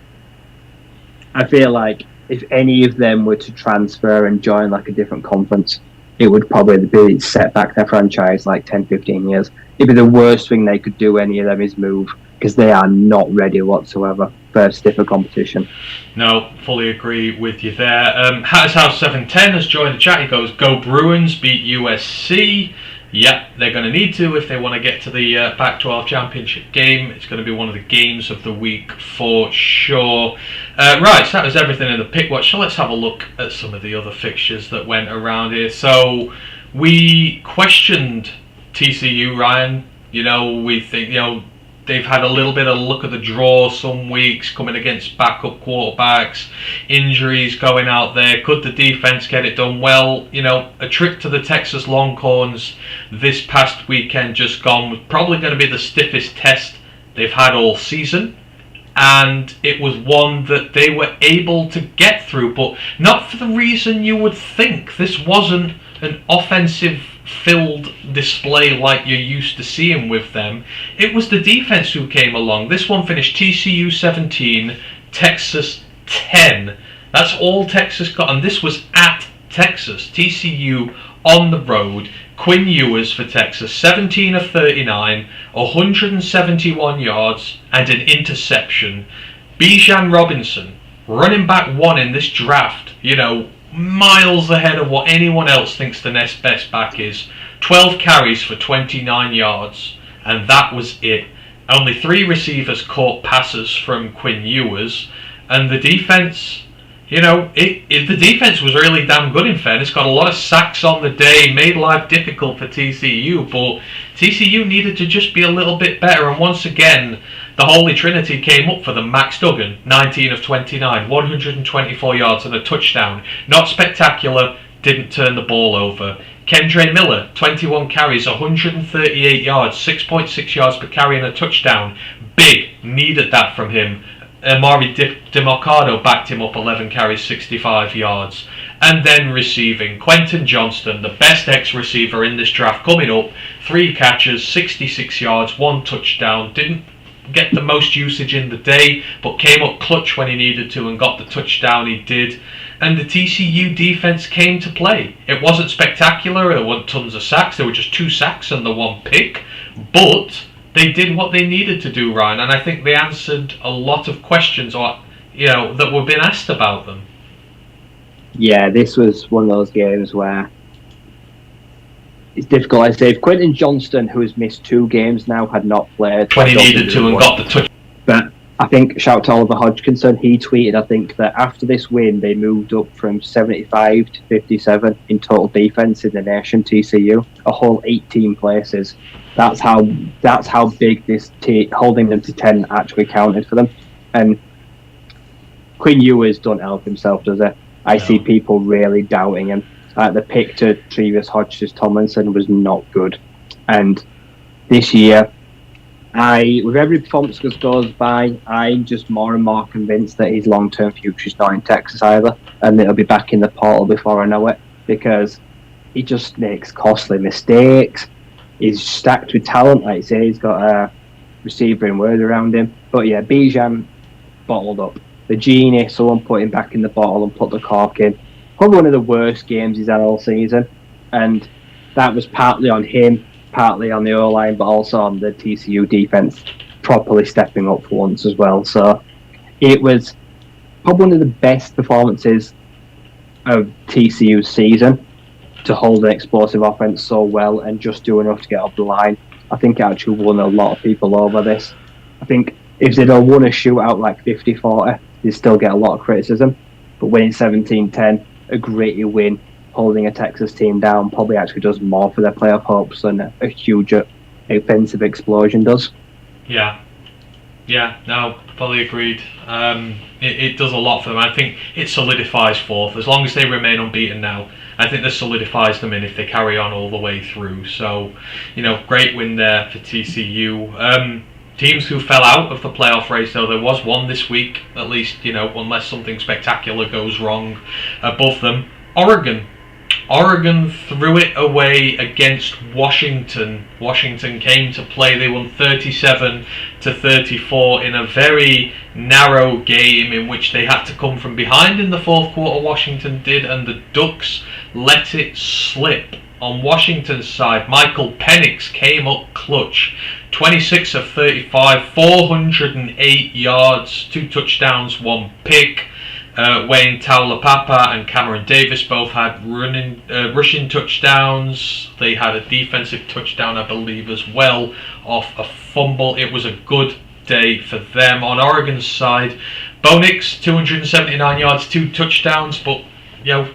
I feel like if any of them were to transfer and join like a different conference, it would probably be set back their franchise like 10, 15 years. It'd be the worst thing they could do, any of them, is move, because they are not ready whatsoever for stiffer competition. No, fully agree with you there. Hatters House 710 has joined the chat. He goes, "Go Bruins, beat USC." Yep, they're going to need to if they want to get to the Pac-12 championship game. It's going to be one of the games of the week for sure. Right, so that was everything in the pick watch. So let's have a look at some of the other fixtures that went around here. So we questioned TCU, Ryan. We think, they've had a little bit of look at the draw some weeks, coming against backup quarterbacks, injuries going out there. Could the defense get it done? Well, a trip to the Texas Longhorns this past weekend just gone was probably going to be the stiffest test they've had all season. And it was one that they were able to get through, but not for the reason you would think. This wasn't an offensive-filled display like you're used to seeing with them. It was the defense who came along. This one finished TCU 17, Texas 10. That's all Texas got, and this was at Texas. TCU on the road. Quinn Ewers for Texas, 17 of 39, 171 yards and an interception. Bijan Robinson, running back one in this draft, miles ahead of what anyone else thinks the next best back is. 12 carries for 29 yards, and that was it. Only 3 receivers caught passes from Quinn Ewers, and the defense, the defense was really damn good, in fairness. Got a lot of sacks on the day, made life difficult for TCU, but TCU needed to just be a little bit better, and once again, the Holy Trinity came up for them. Max Duggan, 19 of 29, 124 yards and a touchdown. Not spectacular, didn't turn the ball over. Kendre Miller, 21 carries, 138 yards, 6.6 yards per carry and a touchdown. Big, needed that from him. Amari DeMarcado backed him up, 11 carries, 65 yards. And then receiving, Quentin Johnston, the best ex-receiver in this draft, coming up, 3 catches, 66 yards, 1 touchdown. Didn't get the most usage in the day, but came up clutch when he needed to and got the touchdown he did. And the TCU defense came to play. It wasn't spectacular, there weren't tons of sacks, there were just 2 sacks and the 1 pick, but they did what they needed to do, Ryan, and I think they answered a lot of questions that were being asked about them. Yeah, this was one of those games where it's difficult. I say, if Quentin Johnston, who has missed 2 games now, had not played when he needed to and got the touch. But I think, shout out to Oliver Hodgkinson, he tweeted, I think, that after this win, they moved up from 75 to 57 in total defense in the nation, TCU, a whole 18 places. That's how big this holding them to 10 actually counted for them. And Quinn Ewers don't help himself, does it? I see people really doubting him. The pick to Trevis Hodges Tomlinson was not good. And this year, with every performance that goes by, I'm just more and more convinced that his long-term future is not in Texas either, and that he'll be back in the portal before I know it, because he just makes costly mistakes. He's stacked with talent, like I say. He's got a receiver and word around him. But yeah, Bijan bottled up. The genie, someone put him back in the bottle and put the cork in. Probably one of the worst games he's had all season, and that was partly on him, partly on the O-line, but also on the TCU defense properly stepping up for once as well. So it was probably one of the best performances of TCU's season, to hold an explosive offense so well and just do enough to get up the line. I think it actually won a lot of people over this. I think if they'd have won a shootout like 50-40, they'd still get a lot of criticism. But winning 17-10, a gritty win, holding a Texas team down, probably actually does more for their playoff hopes than a huge offensive explosion does. Yeah, no, fully agreed. It does a lot for them. I think it solidifies 4th. As long as they remain unbeaten now, I think this solidifies them in if they carry on all the way through. So, great win there for TCU. Teams who fell out of the playoff race, though, there was one this week, at least, unless something spectacular goes wrong above them. Oregon Oregon threw it away against Washington. Washington came to play. They won 37-34 in a very narrow game in which they had to come from behind in the fourth quarter. Washington did, and the Ducks let it slip. On Washington's side, Michael Penix came up clutch. 26 of 35, 408 yards, 2 touchdowns, 1 pick. Wayne Taulapapa and Cameron Davis both had rushing touchdowns. They had a defensive touchdown, I believe, as well, off a fumble. It was a good day for them. On Oregon's side, Bo Nix, 279 yards, 2 touchdowns, but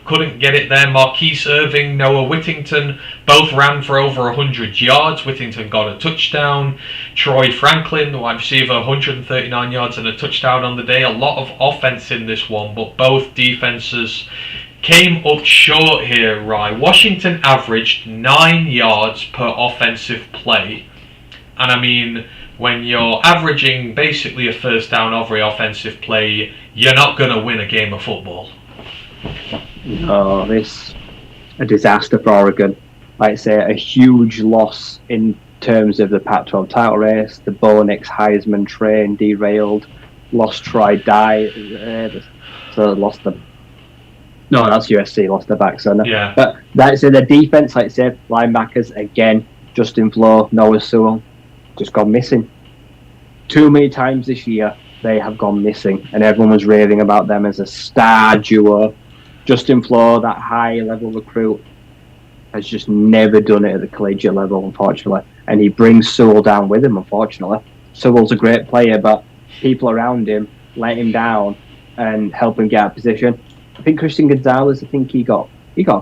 couldn't get it there. Marquise Irving, Noah Whittington both ran for over 100 yards. Whittington got a touchdown. Troy Franklin, the wide receiver, 139 yards and a touchdown on the day. A lot of offense in this one, but both defenses came up short here, right? Washington averaged 9 yards per offensive play. And I mean, when you're averaging basically a first down every offensive play, you're not going to win a game of football. No, this a disaster for Oregon. Like I say, a huge loss in terms of the Pac-12 title race. The Bo Nix Heisman train derailed. Lost Troy Dye, so lost them. No, that's USC. Lost their back center. Yeah. But that's in the defense. Like I said, linebackers again. Justin Flo, Noah Sewell, just gone missing. Too many times this year they have gone missing, and everyone was raving about them as a star duo. Justin Flo, that high-level recruit, has just never done it at the collegiate level, unfortunately. And he brings Sewell down with him, unfortunately. Sewell's a great player, but people around him let him down and help him get out of position. I think Christian Gonzalez, he got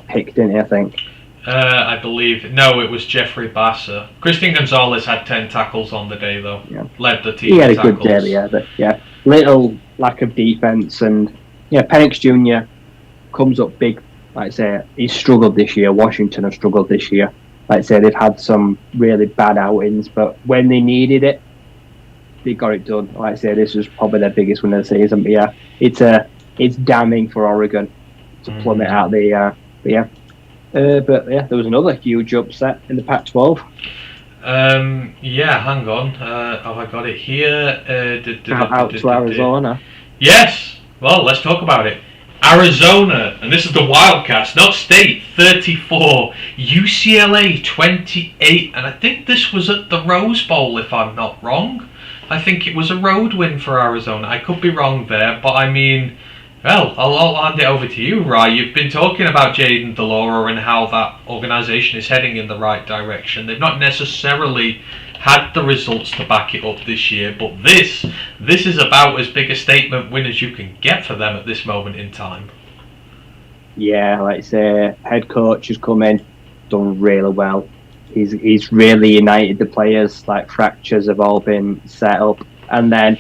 picked, didn't he, I think? I believe. No, it was Jeffrey Basser. Christian Gonzalez had 10 tackles on the day, though. Yeah. Led the team. He had a tackles. good day, yeah. But, little lack of defense. And, Penix Jr. comes up big. Like I say, he's struggled this year. Washington have struggled this year. Like I say, they've had some really bad outings, but when they needed it, they got it done. Like I say, this was probably their biggest win of the season. But it's damning for Oregon to plummet out the there was another huge upset in the Pac-12. Hang on. Have I got it here? Out to Arizona. Yes. Well, let's talk about it. Arizona, and this is the Wildcats, not State, 34, UCLA 28, and I think this was at the Rose Bowl, if I'm not wrong. I think it was a road win for Arizona. I could be wrong there, but I mean, well, I'll hand it over to you, Rye. You've been talking about Jaden DeLauro and how that organisation is heading in the right direction. They've not necessarily had the results to back it up this year, but this is about as big a statement win as you can get for them at this moment in time. Yeah, like I say, head coach has come in, done really well. He's really united the players, like fractures have all been set up. And then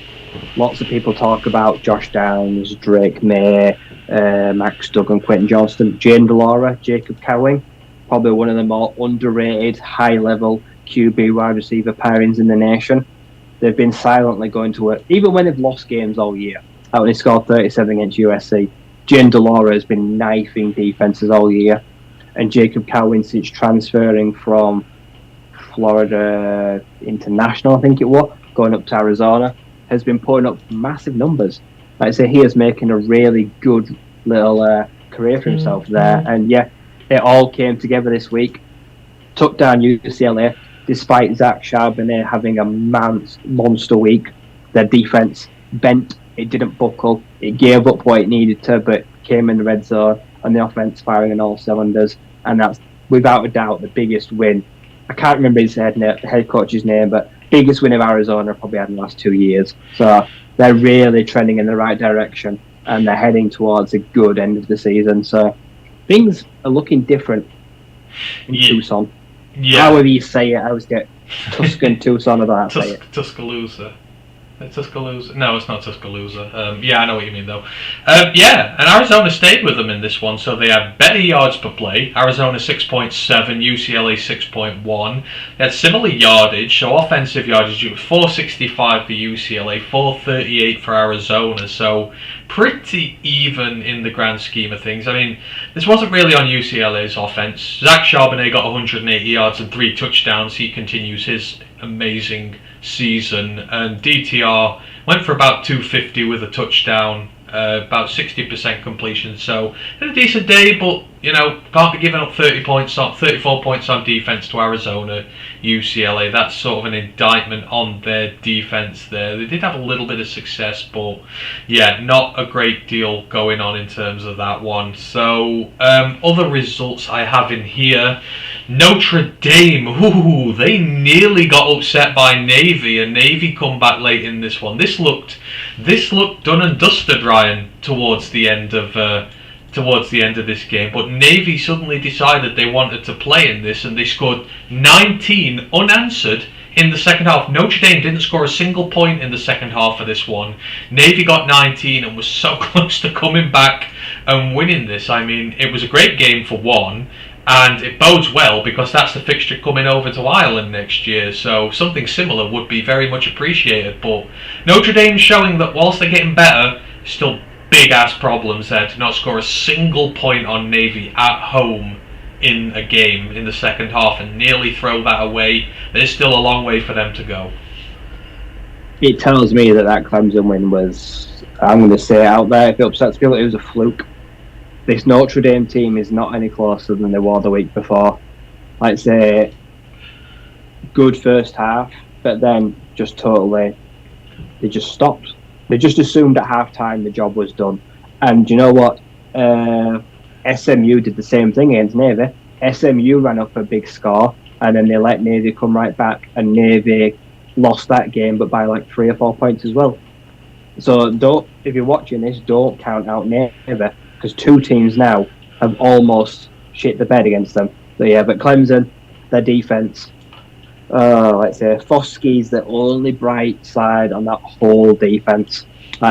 lots of people talk about Josh Downs, Drake May, Max Duggan, Quentin Johnston, Jane DeLauro, Jacob Cowling, probably one of the more underrated, high-level QB wide receiver pairings in the nation. They've been silently going to work, even when they've lost games all year. Like when they scored 37 against USC, Jane DeLauro has been knifing defenses all year, and Jacob Cowling, since transferring from Florida International, I think it was, going up to Arizona, has been putting up massive numbers. Like I say, he is making a really good little career for himself there. And it all came together this week. Took down UCLA, despite Zach Charbonnet having a monster week. Their defense bent, it didn't buckle, it gave up what it needed to, but came in the red zone, and the offense firing on all cylinders. And that's without a doubt the biggest win. I can't remember his head coach's name, but biggest win of Arizona probably had in the last 2 years. So they're really trending in the right direction, and they're heading towards a good end of the season. So things are looking different in Tucson. Yeah. However you say it, I always get Tuscan Tucson about that. Tuscaloosa. Tuscaloosa. No, it's not Tuscaloosa. Yeah, I know what you mean though. Yeah, and Arizona stayed with them in this one, so they had better yards per play. Arizona 6.7, UCLA 6.1. They had similar yardage, so offensive yardage it was 465 for UCLA, 438 for Arizona. So pretty even in the grand scheme of things. I mean, this wasn't really on UCLA's offense. Zach Charbonnet got 180 yards and 3 touchdowns. He continues his amazing season, and DTR went for about 250 with a touchdown, about 60% completion, so had a decent day, but can't be giving up 34 points on defense to Arizona. UCLA, that's sort of an indictment on their defense there. They did have a little bit of success, but yeah, not a great deal going on in terms of that one. So other results I have in here: Notre Dame, they nearly got upset by Navy, and Navy come back late in this one. This looked done and dusted, Ryan, towards the end of this game. But Navy suddenly decided they wanted to play in this, and they scored 19 unanswered in the second half. Notre Dame didn't score a single point in the second half of this one. Navy got 19 and was so close to coming back and winning this. I mean, it was a great game for one, and it bodes well because that's the fixture coming over to Ireland next year, so something similar would be very much appreciated. But Notre Dame showing that whilst they're getting better, still big ass problems there to not score a single point on Navy at home in a game in the second half and nearly throw that away. There's still a long way for them to go. It tells me that Clemson win was, I'm going to say it out there, if it upsets people, it was a fluke. This Notre Dame team is not any closer than they were the week before. Like say, good first half, but then just totally, they just stopped. They just assumed at half-time the job was done. And you know what? SMU did the same thing against Navy. SMU ran up a big score, and then they let Navy come right back, and Navy lost that game, but by like 3 or 4 points as well. So if you're watching this, don't count out Navy, because 2 teams now have almost shit the bed against them. But Clemson, their defense, let's say Foskey's the only bright side on that whole defense.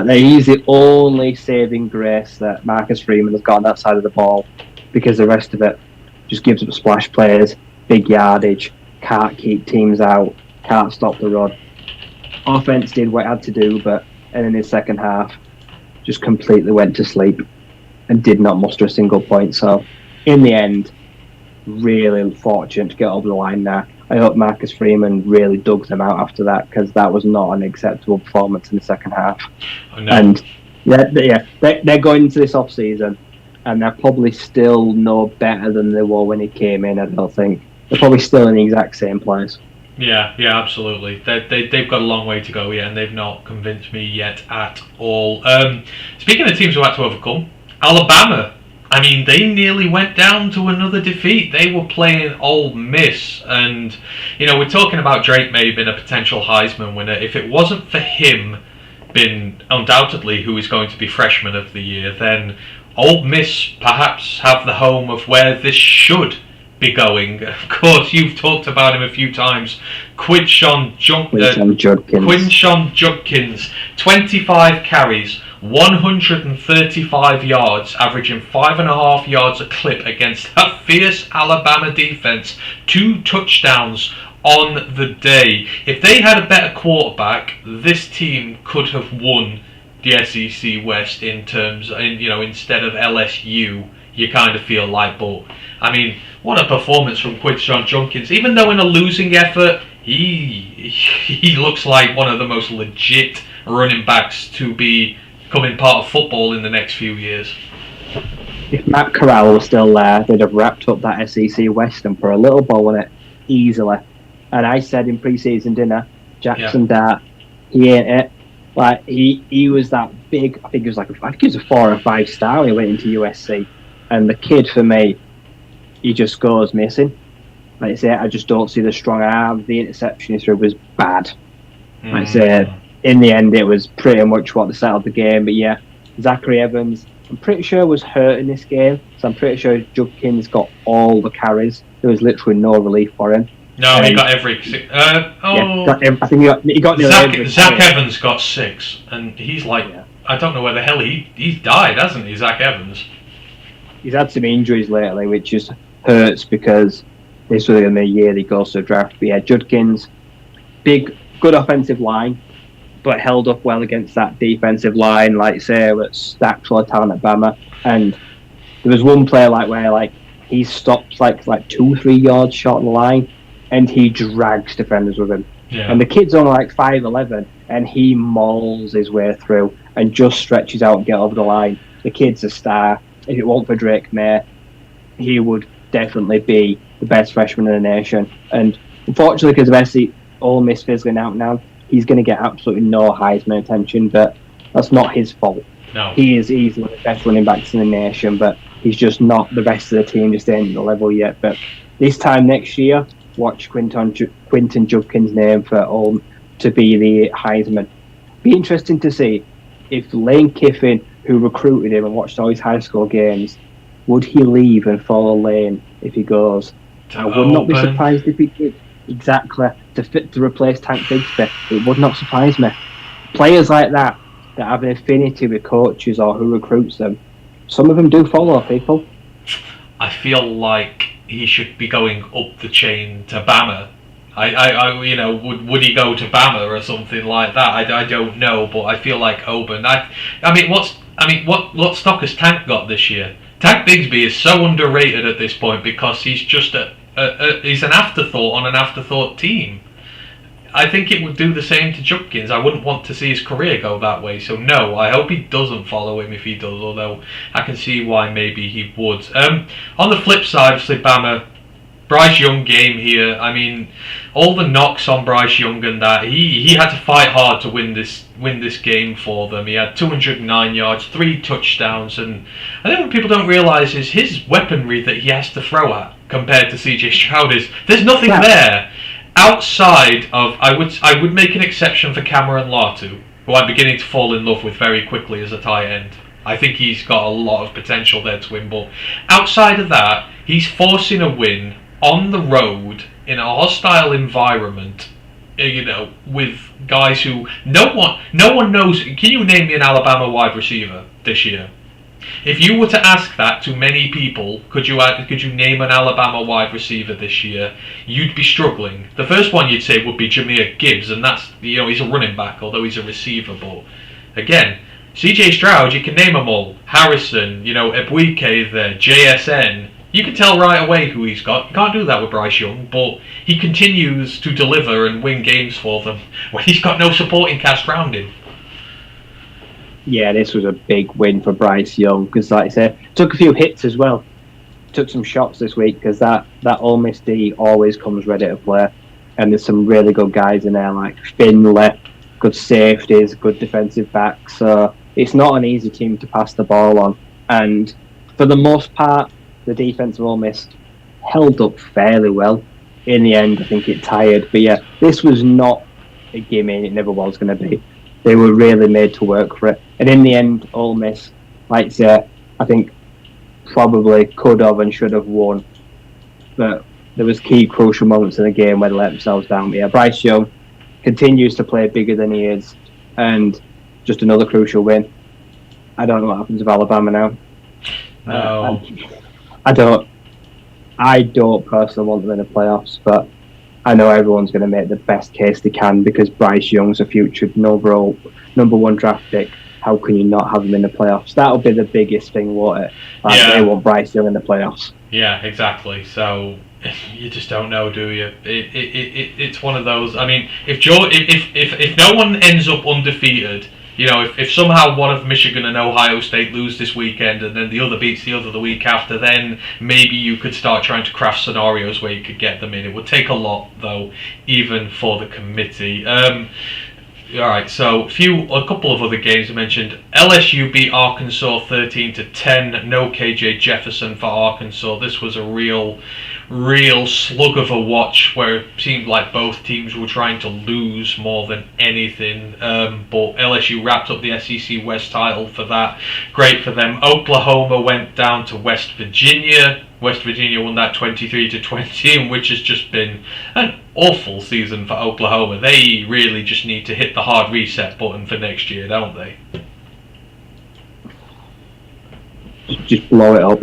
He's the only saving grace that Marcus Freeman has got on that side of the ball, because the rest of it just gives up splash plays, big yardage, can't keep teams out, can't stop the run. Offense did what it had to do, but in the second half just completely went to sleep and did not muster a single point. So in the end, really fortunate to get over the line there. I hope Marcus Freeman really dug them out after that, because that was not an acceptable performance in the second half. Oh, no. And they're going into this off-season, and they're probably still no better than they were when he came in, I don't think. They're probably still in the exact same place. Yeah, absolutely. They've got a long way to go, and they've not convinced me yet at all. Speaking of teams who had to overcome, Alabama. I mean, they nearly went down to another defeat. They were playing Ole Miss, and we're talking about Drake May being a potential Heisman winner. If it wasn't for him being undoubtedly who is going to be Freshman of the Year, then Ole Miss perhaps have the home of where this should be going. Of course, you've talked about him a few times. Quinshon Judkins, 25 carries, 135 yards, averaging 5.5 yards a clip against that fierce Alabama defense. 2 touchdowns on the day. If they had a better quarterback, this team could have won the SEC West instead of LSU. You kind of feel like, but I mean, what a performance from Quinshon Judkins. Even though in a losing effort, he looks like one of the most legit running backs to be becoming part of football in the next few years. If Matt Corral was still there, they'd have wrapped up that SEC West and put a little bow on it easily. And I said in pre-season dinner, Jackson Dart, he ain't it. Like he was that big. I think he was a 4 or 5 star when he went into USC. And the kid, for me, he just goes missing. Like I say, I just don't see the strong arm. The interception he threw was bad. Like I say, in the end, it was pretty much what settled the game. But yeah, Zachary Evans, I'm pretty sure was hurt in this game. So I'm pretty sure Judkins got all the carries. There was literally no relief for him. No, he And got every. I think he got nearly every. Zach Evans got 6, and he's like, I don't know where the hell he's died, hasn't he, Zach Evans? He's had some injuries lately, which just hurts because this was going to be a year he goes to the draft. But yeah, Judkins, good offensive line, but held up well against that defensive line, like say, that's actual talent at Bama. And there was one play where he stopped like 2-3 yards short of the line, and he drags defenders with him. Yeah. And the kid's only like 5'11", and he mauls his way through and just stretches out and get over the line. The kid's a star. If it weren't for Drake May, he would definitely be the best freshman in the nation. And unfortunately, because of Ole Miss fizzling out now, he's going to get absolutely no Heisman attention, but that's not his fault. No. He is easily the best running backs in the nation, but he's just not the rest of the team, just ain't at the level yet. But this time next year, watch Quinton Judkins' name to be the Heisman. Be interesting to see if Lane Kiffin, who recruited him and watched all his high school games, would he leave and follow Lane if he goes? I would not be surprised if he did. Exactly. To replace Tank Bigsby, it would not surprise me. Players like that have an affinity with coaches or who recruits them, some of them do follow people. I feel like he should be going up the chain to Bama. Would he go to Bama or something like that? I don't know, but I feel like Oban. What stock has Tank got this year? Tank Bigsby is so underrated at this point because he's just he's an afterthought on an afterthought team. I think it would do the same to Judkins. I wouldn't want to see his career go that way. So no, I hope he doesn't follow him if he does, although I can see why maybe he would. On the flip side, obviously Bama, Bryce Young game here. I mean, all the knocks on Bryce Young and that, he had to fight hard to win this game for them. He had 209 yards, 3 touchdowns, and I think what people don't realise is his weaponry that he has to throw at compared to CJ Stroud is there's nothing there. Outside of, I would make an exception for Cameron Latu, who I'm beginning to fall in love with very quickly as a tight end. I think he's got a lot of potential there to win, but outside of that, he's forcing a win on the road in a hostile environment, with guys who no one knows. Can you name me an Alabama wide receiver this year? If you were to ask that to many people, could you name an Alabama wide receiver this year? You'd be struggling. The first one you'd say would be Jahmyr Gibbs, and that's he's a running back, although he's a receiver. But again, CJ Stroud, you can name them all. Harrison, Ebuike there, JSN. You can tell right away who he's got. You can't do that with Bryce Young, but he continues to deliver and win games for them when he's got no supporting cast around him. Yeah, this was a big win for Bryce Young because, like I said, took a few hits as well. Took some shots this week because that Ole Miss D always comes ready to play, and there's some really good guys in there like Finley, good safeties, good defensive backs. So it's not an easy team to pass the ball on, and for the most part, the defense of Ole Miss held up fairly well. In the end, I think it tired, but yeah, this was not a gimme. It never was going to be. They were really made to work for it. And in the end, Ole Miss, like I say, I think probably could have and should have won. But there was key crucial moments in the game where they let themselves down. But yeah, Bryce Young continues to play bigger than he is. And just another crucial win. I don't know what happens with Alabama now. No. I don't personally want them in the playoffs, but I know everyone's going to make the best case they can because Bryce Young's a future number 1 draft pick. How can you not have him in the playoffs? That'll be the biggest thing, won't it? They want Bryce Young in the playoffs. Yeah, exactly. So you just don't know, do you? It's one of those. I mean, if no one ends up undefeated, if somehow one of Michigan and Ohio State lose this weekend and then the other beats the other the week after, then maybe you could start trying to craft scenarios where you could get them in. It would take a lot, though, even for the committee. Alright, so a couple of other games I mentioned. LSU beat Arkansas 13-10. No KJ Jefferson for Arkansas. This was a real slug of a watch where it seemed like both teams were trying to lose more than anything. But LSU wrapped up the SEC West title for that. Great for them. Oklahoma went down to West Virginia, West Virginia won that 23-20, and which has just been an awful season for Oklahoma. They really just need to hit the hard reset button for next year, don't they? Just blow it up.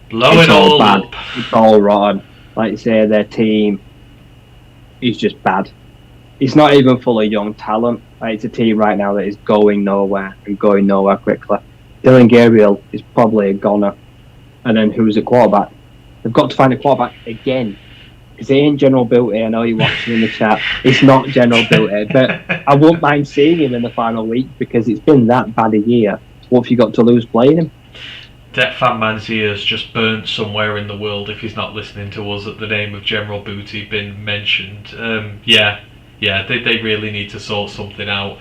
Blow it all up. It's all rotten. Like you say, their team is just bad. It's not even full of young talent. Like, it's a team right now that is going nowhere and going nowhere quickly. Dylan Gabriel is probably a goner. And then who's a quarterback? They've got to find a quarterback again. Because it ain't General Built. I know you're watching in the chat. It's not General Built. But I won't mind seeing him in the final week because it's been that bad a year. What have you got to lose playing him? That fan man's ears just burnt somewhere in the world if he's not listening to us at the name of General Booty been mentioned. They really need to sort something out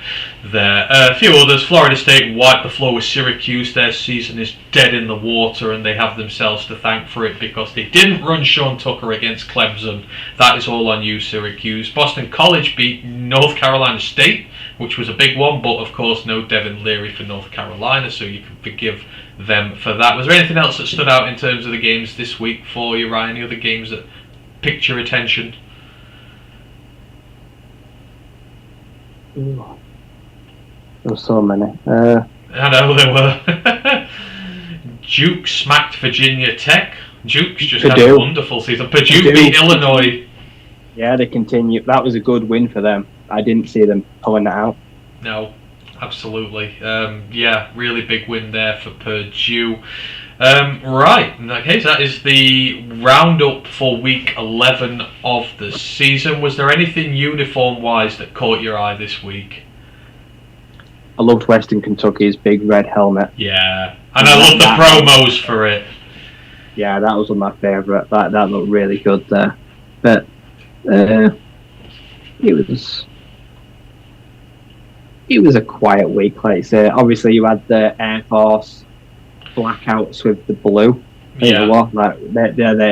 there. A few others. Florida State wiped the floor with Syracuse. Their season is dead in the water, and they have themselves to thank for it because they didn't run Sean Tucker against Clemson. That is all on you, Syracuse. Boston College beat North Carolina State, which was a big one, but of course no Devin Leary for North Carolina, so you can forgive them for that. Was there anything else that stood out in terms of the games this week for you, Ryan? Any other games that piqued your attention? Ooh. There were so many. I know there were. Duke smacked Virginia Tech. Duke's just had a wonderful season. Purdue beat Illinois. Yeah, they continue. That was a good win for them. I didn't see them pulling that out. No, absolutely. Really big win there for Purdue. Right, in that case, that is the roundup for week 11 of the season. Was there anything uniform-wise that caught your eye this week? I loved Western Kentucky's big red helmet. Yeah, and I love the promos for it. Yeah, that was one of my favourite. That looked really good there. But it was a quiet week, like I say. Obviously, you had the Air Force blackouts with the blue. Yeah.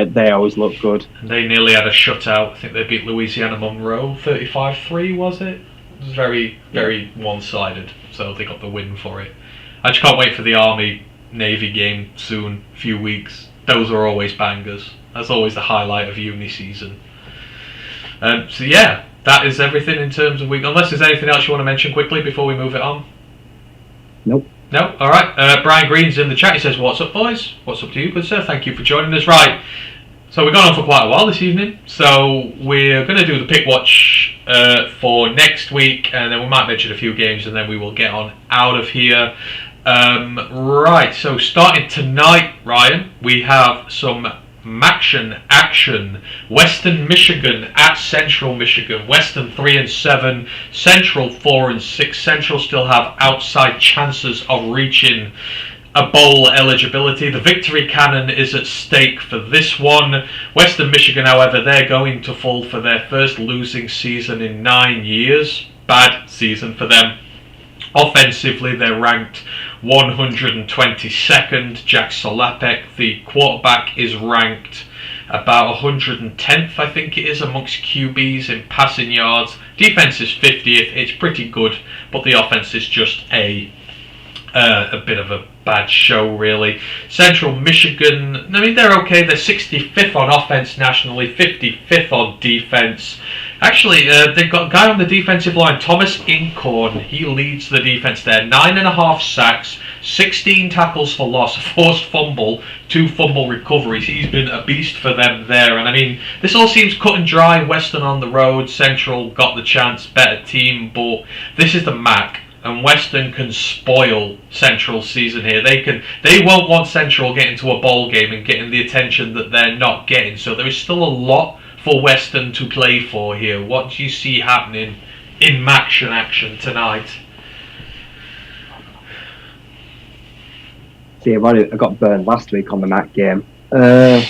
They always look good. They nearly had a shutout. I think they beat Louisiana Monroe 35-3, was it? It was very, very one-sided, so they got the win for it. I just can't wait for the Army-Navy game soon, few weeks. Those are always bangers. That's always the highlight of uni season. That is everything in terms of week. Unless there's anything else you want to mention quickly before we move it on? Nope. No? Alright. Brian Green's in the chat. He says, "What's up, boys? What's up to you, good sir? Thank you for joining us." Right. So we've gone on for quite a while this evening. So we're going to do the pick watch for next week, and then we might mention a few games, and then we will get on out of here. Right. So starting tonight, Ryan, we have some action. Western Michigan at Central Michigan. Western 3-7, Central 4-6. Central still have outside chances of reaching a bowl eligibility. The victory cannon is at stake for this one. Western Michigan, however, they're going to fall for their first losing season in 9 years. Bad season for them. Offensively, they're ranked 122nd. Jack Solapek, the quarterback, is ranked about 110th, I think it is, amongst QBs in passing yards. Defense is 50th. It's pretty good, but the offense is just a bit of a bad show, really. Central Michigan, I mean, they're okay. They're 65th on offense nationally, 55th on defense. Actually, they've got a guy on the defensive line, Thomas Incorn. He leads the defense there. 9.5 sacks, 16 tackles for loss, a forced fumble, 2 fumble recoveries. He's been a beast for them there. And I mean, this all seems cut and dry. Western on the road, Central got the chance, better team, but this is the MAC. And Western can spoil Central's season here. They won't want Central getting to a bowl game and getting the attention that they're not getting. So there is still a lot for Western to play for here. What do you see happening in action tonight? See, I got burned last week on the MAC game. So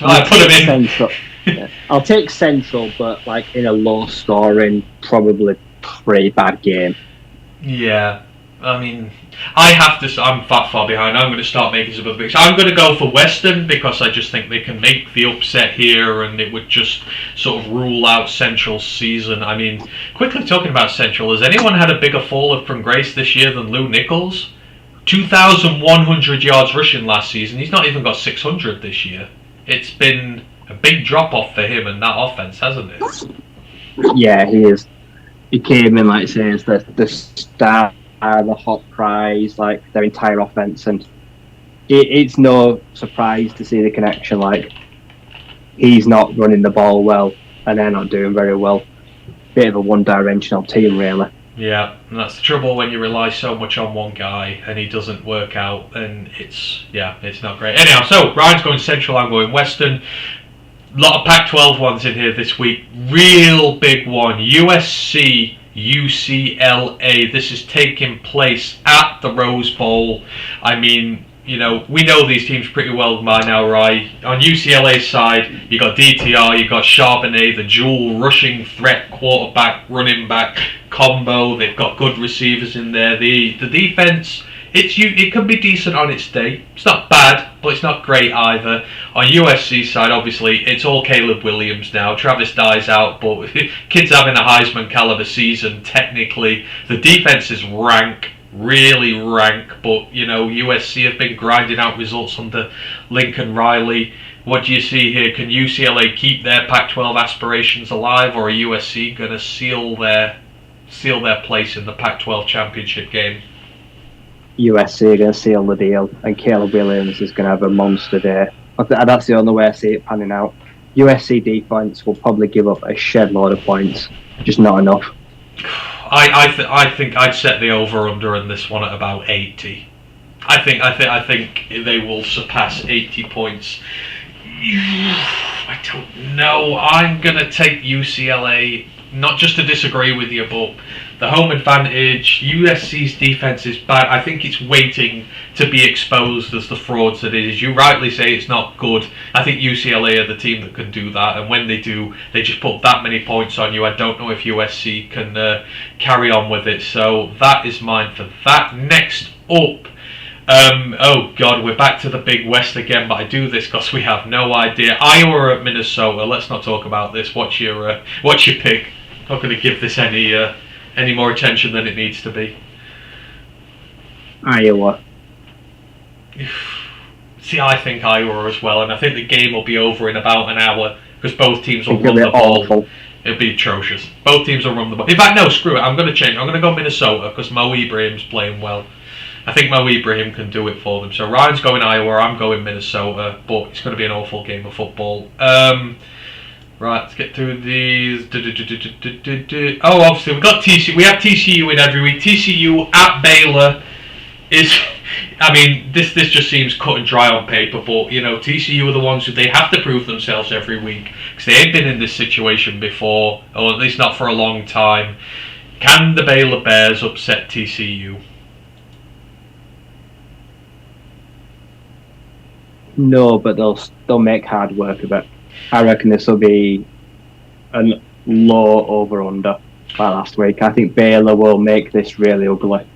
I put him in. Central. Yeah. I'll take Central, but like in a low scoring, probably pretty bad game. Yeah, I mean, I'm far behind. I'm going to start making some other picks. I'm going to go for Western because I just think they can make the upset here, and it would just sort of rule out Central's season. I mean, quickly talking about Central, has anyone had a bigger fall from grace this year than Lou Nichols? 2,100 yards rushing last season. He's not even got 600 this year. It's been a big drop off for him and that offense, hasn't it? Yeah, he is. He came in, like I say, as the star, the hot prize, like their entire offense, and it's no surprise to see the connection. Like, he's not running the ball well, and they're not doing very well. Bit of a one-dimensional team, really. Yeah, and that's the trouble when you rely so much on one guy and he doesn't work out, and it's not great. Anyhow, so Ryan's going Central, I'm going Western. A lot of Pac-12 ones in here this week. Real big one, USC UCLA. This is taking place at the Rose Bowl. I mean, you know, we know these teams pretty well by now, right? On UCLA's side, you got DTR, you got Charbonnet, the dual rushing threat quarterback, running back combo. They've got good receivers in there. The defense, it can be decent on its day. It's not bad, but it's not great either. On USC's side, obviously, it's all Caleb Williams now. Travis Dye's out, but kid's having a Heisman caliber season. Technically, the defense is rank. Really rank, but you know, USC have been grinding out results under Lincoln Riley. What do you see here? Can UCLA keep their Pac-12 aspirations alive, or are USC going to seal their place in the Pac-12 championship game? USC are going to seal the deal, and Caleb Williams is going to have a monster day. That's the only way I see it panning out. USC defense will probably give up a shed load of points, just not enough. I think I'd set the over/under in this one at about 80. I think they will surpass 80 points. I don't know. I'm gonna take UCLA, not just to disagree with you, but the home advantage. USC's defense is bad. I think it's waiting to be exposed as the frauds that it is. You rightly say it's not good. I think UCLA are the team that can do that, and when they do, they just put that many points on you. I don't know if USC can carry on with it. So that is mine for that. Next up, oh God, we're back to the Big West again, but I do this because we have no idea. Iowa at Minnesota. Let's not talk about this. What's your pick? Not going to give this any more attention than it needs to be. Iowa. See, I think Iowa as well, and I think the game will be over in about an hour because both teams will run the awful ball. It'll be atrocious. Both teams will run the ball. In fact, no, screw it. I'm going to change. I'm going to go Minnesota because Mo Ibrahim's playing well. I think Mo Ibrahim can do it for them. So Ryan's going Iowa, I'm going Minnesota, but it's going to be an awful game of football. Right, let's get through these. Oh, obviously we've got TCU. We have TCU in every week. TCU at Baylor is. I mean, this just seems cut and dry on paper, but you know, TCU are the ones who they have to prove themselves every week because they ain't been in this situation before, or at least not for a long time. Can the Baylor Bears upset TCU? No, but they'll make hard work of it. I reckon this will be a low over/under by last week. I think Baylor will make this really ugly.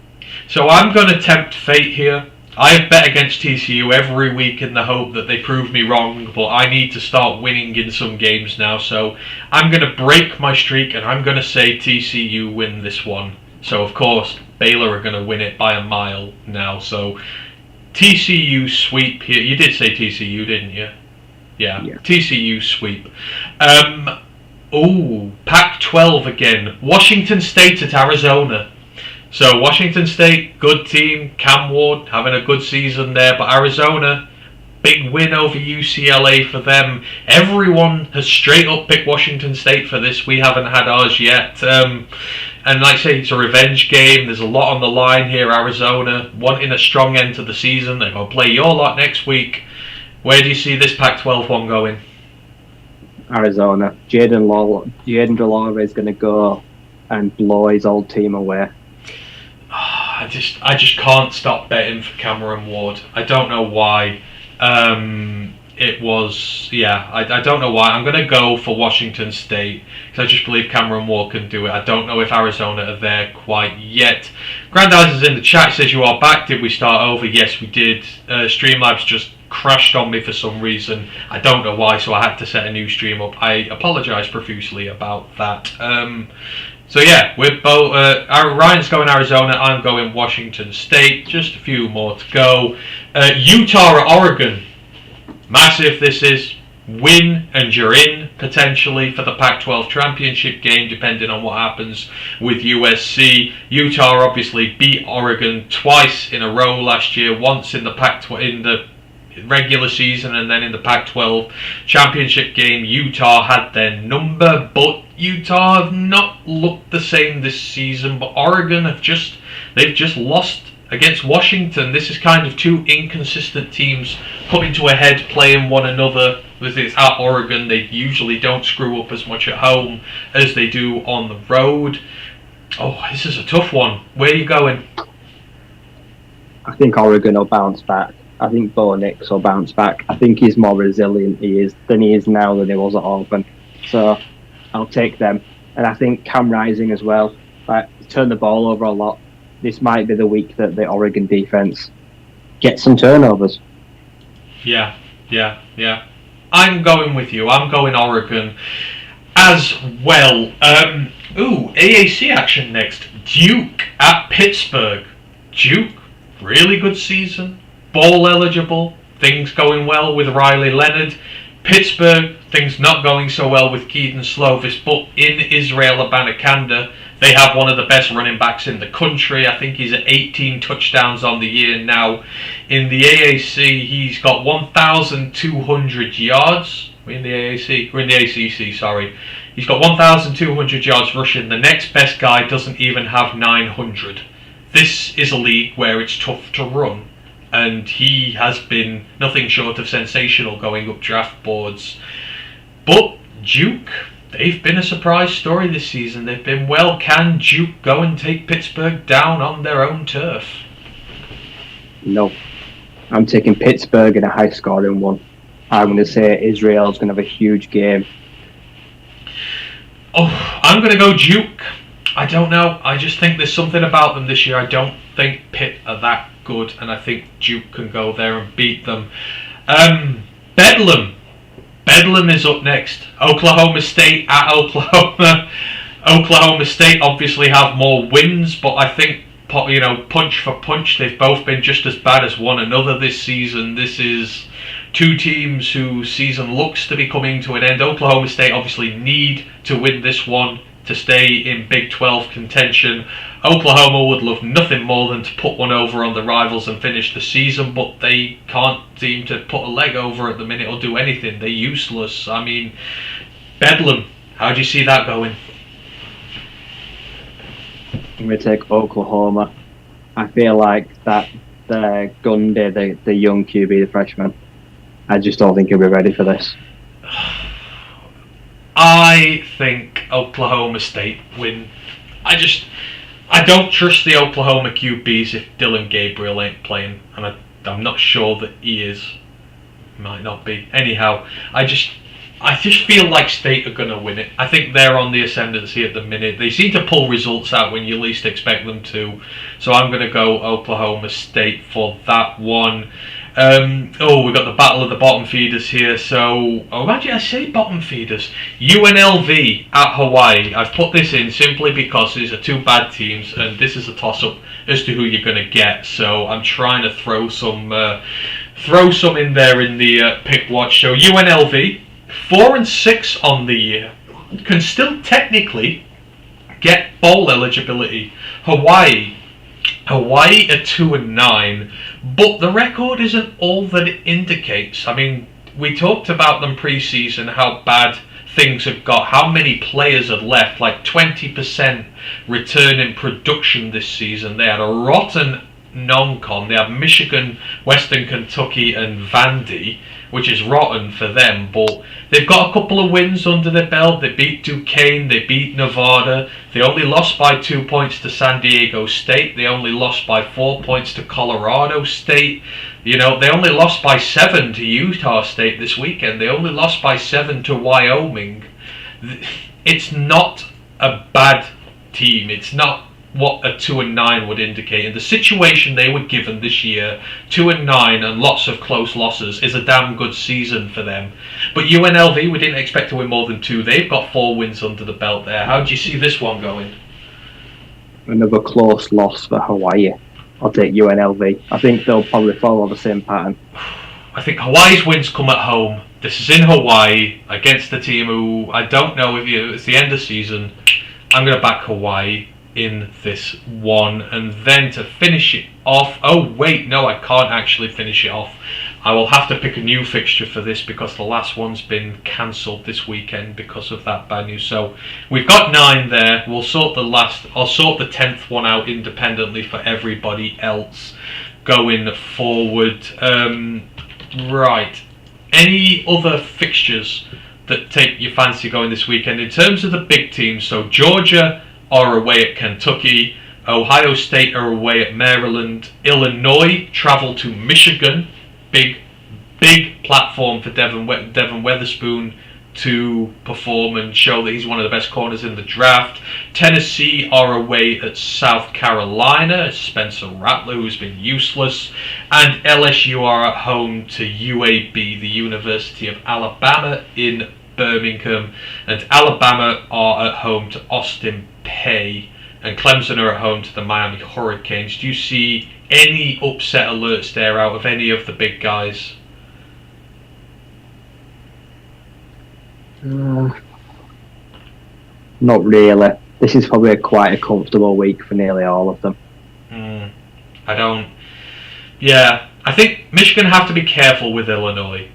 So I'm going to tempt fate here. I've bet against TCU every week in the hope that they prove me wrong, but I need to start winning in some games now. So I'm going to break my streak and I'm going to say TCU win this one. So of course Baylor are going to win it by a mile now. So TCU sweep here. You did say TCU, didn't you? Yeah. TCU sweep. Pac-12 again. Washington State at Arizona. So Washington State, good team. Cam Ward having a good season there, but Arizona, big win over UCLA for them. Everyone has straight up picked Washington State for this. We haven't had ours yet. And like I say, it's a revenge game. There's a lot on the line here. Arizona wanting a strong end to the season. They're going to play your lot next week. Where do you see this Pac-12 one going? Arizona. Jaden Delore is going to go and blow his old team away. I just can't stop betting for Cameron Ward. I don't know why. I don't know why. I'm going to go for Washington State because I just believe Cameron Ward can do it. I don't know if Arizona are there quite yet. Grandeyes is in the chat, says you are back. Did we start over? Yes, we did. Streamlabs just crashed on me for some reason. I don't know why, so I had to set a new stream up. I apologise profusely about that. So yeah, we're both. Ryan's going Arizona. I'm going Washington State. Just a few more to go. Utah or Oregon. Massive. This is win and you're in potentially for the Pac-12 championship game, depending on what happens with USC. Utah obviously beat Oregon twice in a row last year. Once in the in the regular season and then in the Pac-12 championship game. Utah had their number, but Utah have not looked the same this season. But Oregon they've just lost against Washington. This is kind of two inconsistent teams coming to a head, playing one another. With it's at Oregon, they usually don't screw up as much at home as they do on the road. Oh, this is a tough one. Where are you going? I think Oregon will bounce back. I think Bo Nix will bounce back. I think he's more resilient than he is now than he was at Auburn. So I'll take them. And I think Cam Rising as well. Turn the ball over a lot. This might be the week that the Oregon defense gets some turnovers. Yeah. I'm going with you. I'm going Oregon as well. AAC action next. Duke at Pittsburgh. Duke, really good season. Bowl eligible. Things going well with Riley Leonard. Pittsburgh, things not going so well with Keaton Slovis, but in Israel Abanikanda, they have one of the best running backs in the country. I think he's at 18 touchdowns on the year now. In the AAC, he's got 1,200 yards. We're in the AAC. We're in the ACC, sorry. He's got 1,200 yards rushing. The next best guy doesn't even have 900. This is a league where it's tough to run. And he has been nothing short of sensational going up draft boards. But Duke, they've been a surprise story this season. They've been well. Can Duke go and take Pittsburgh down on their own turf? No. I'm taking Pittsburgh in a high-scoring one. I'm going to say Israel's going to have a huge game. Oh, I'm going to go Duke. I don't know. I just think there's something about them this year. I don't think Pitt are that good, and I think Duke can go there and beat them. Bedlam. Bedlam is up next. Oklahoma State at Oklahoma. Oklahoma State obviously have more wins, but I think, punch for punch, they've both been just as bad as one another this season. This is two teams whose season looks to be coming to an end. Oklahoma State obviously need to win this one to stay in Big 12 contention. Oklahoma would love nothing more than to put one over on the rivals and finish the season, but they can't seem to put a leg over at the minute or do anything. They're useless. I mean, Bedlam, how do you see that going? I'm going to take Oklahoma. I feel like that Gundy, the young QB, the freshman, I just don't think he'll be ready for this. I think Oklahoma State win. I don't trust the Oklahoma QBs if Dylan Gabriel ain't playing, and I'm not sure that he is. Might not be. Anyhow, I just feel like State are going to win it. I think they're on the ascendancy at the minute. They seem to pull results out when you least expect them to. So I'm going to go Oklahoma State for that one. We've got the battle of the bottom feeders here. So, why did I say bottom feeders? UNLV at Hawaii. I've put this in simply because these are two bad teams, and this is a toss-up as to who you're going to get. So I'm trying to throw some in there in the pick watch. So UNLV, 4-6 on the year, can still technically get bowl eligibility. Hawaii are 2-9, but the record isn't all that it indicates. I mean, we talked about them pre-season, how bad things have got, how many players have left, like 20% return in production this season. They had a rotten non-con. They have Michigan, Western Kentucky and Vandy, which is rotten for them, but they've got a couple of wins under their belt. They beat Duquesne, they beat Nevada. They only lost by 2 points to San Diego State. They only lost by 4 points to Colorado State. They only lost by 7 to Utah State this weekend. They only lost by 7 to Wyoming. It's not a bad team. It's not what a 2-9 would indicate. In the situation they were given this year, 2-9 and lots of close losses is a damn good season for them. But UNLV, we didn't expect to win more than 2. They've got 4 wins under the belt there. How do you see this one going? Another close loss for Hawaii. I'll take UNLV. I think they'll probably follow the same pattern. I think Hawaii's wins come at home. This is in Hawaii against the team who I don't know if it's the end of season. I'm going to back Hawaii in this one, and then to finish it off. Oh wait, no, I can't actually finish it off. I will have to pick a new fixture for this because the last one's been cancelled this weekend because of that bad news. So we've got 9 there. We'll sort I'll sort the 10th one out independently for everybody else going forward. Right. Any other fixtures that take your fancy going this weekend in terms of the big teams? So Georgia are away at Kentucky, Ohio State are away at Maryland, Illinois travel to Michigan. Big platform for Devin Weatherspoon to perform and show that he's one of the best corners in the draft. Tennessee are away at South Carolina, Spencer Rattler, who's been useless. And LSU are at home to UAB, the University of Alabama in Birmingham. And Alabama are at home to Austin Peay. And Clemson are at home to the Miami Hurricanes. Do you see any upset alerts there out of any of the big guys? Not really. This is probably quite a comfortable week for nearly all of them. I think Michigan have to be careful with Illinois.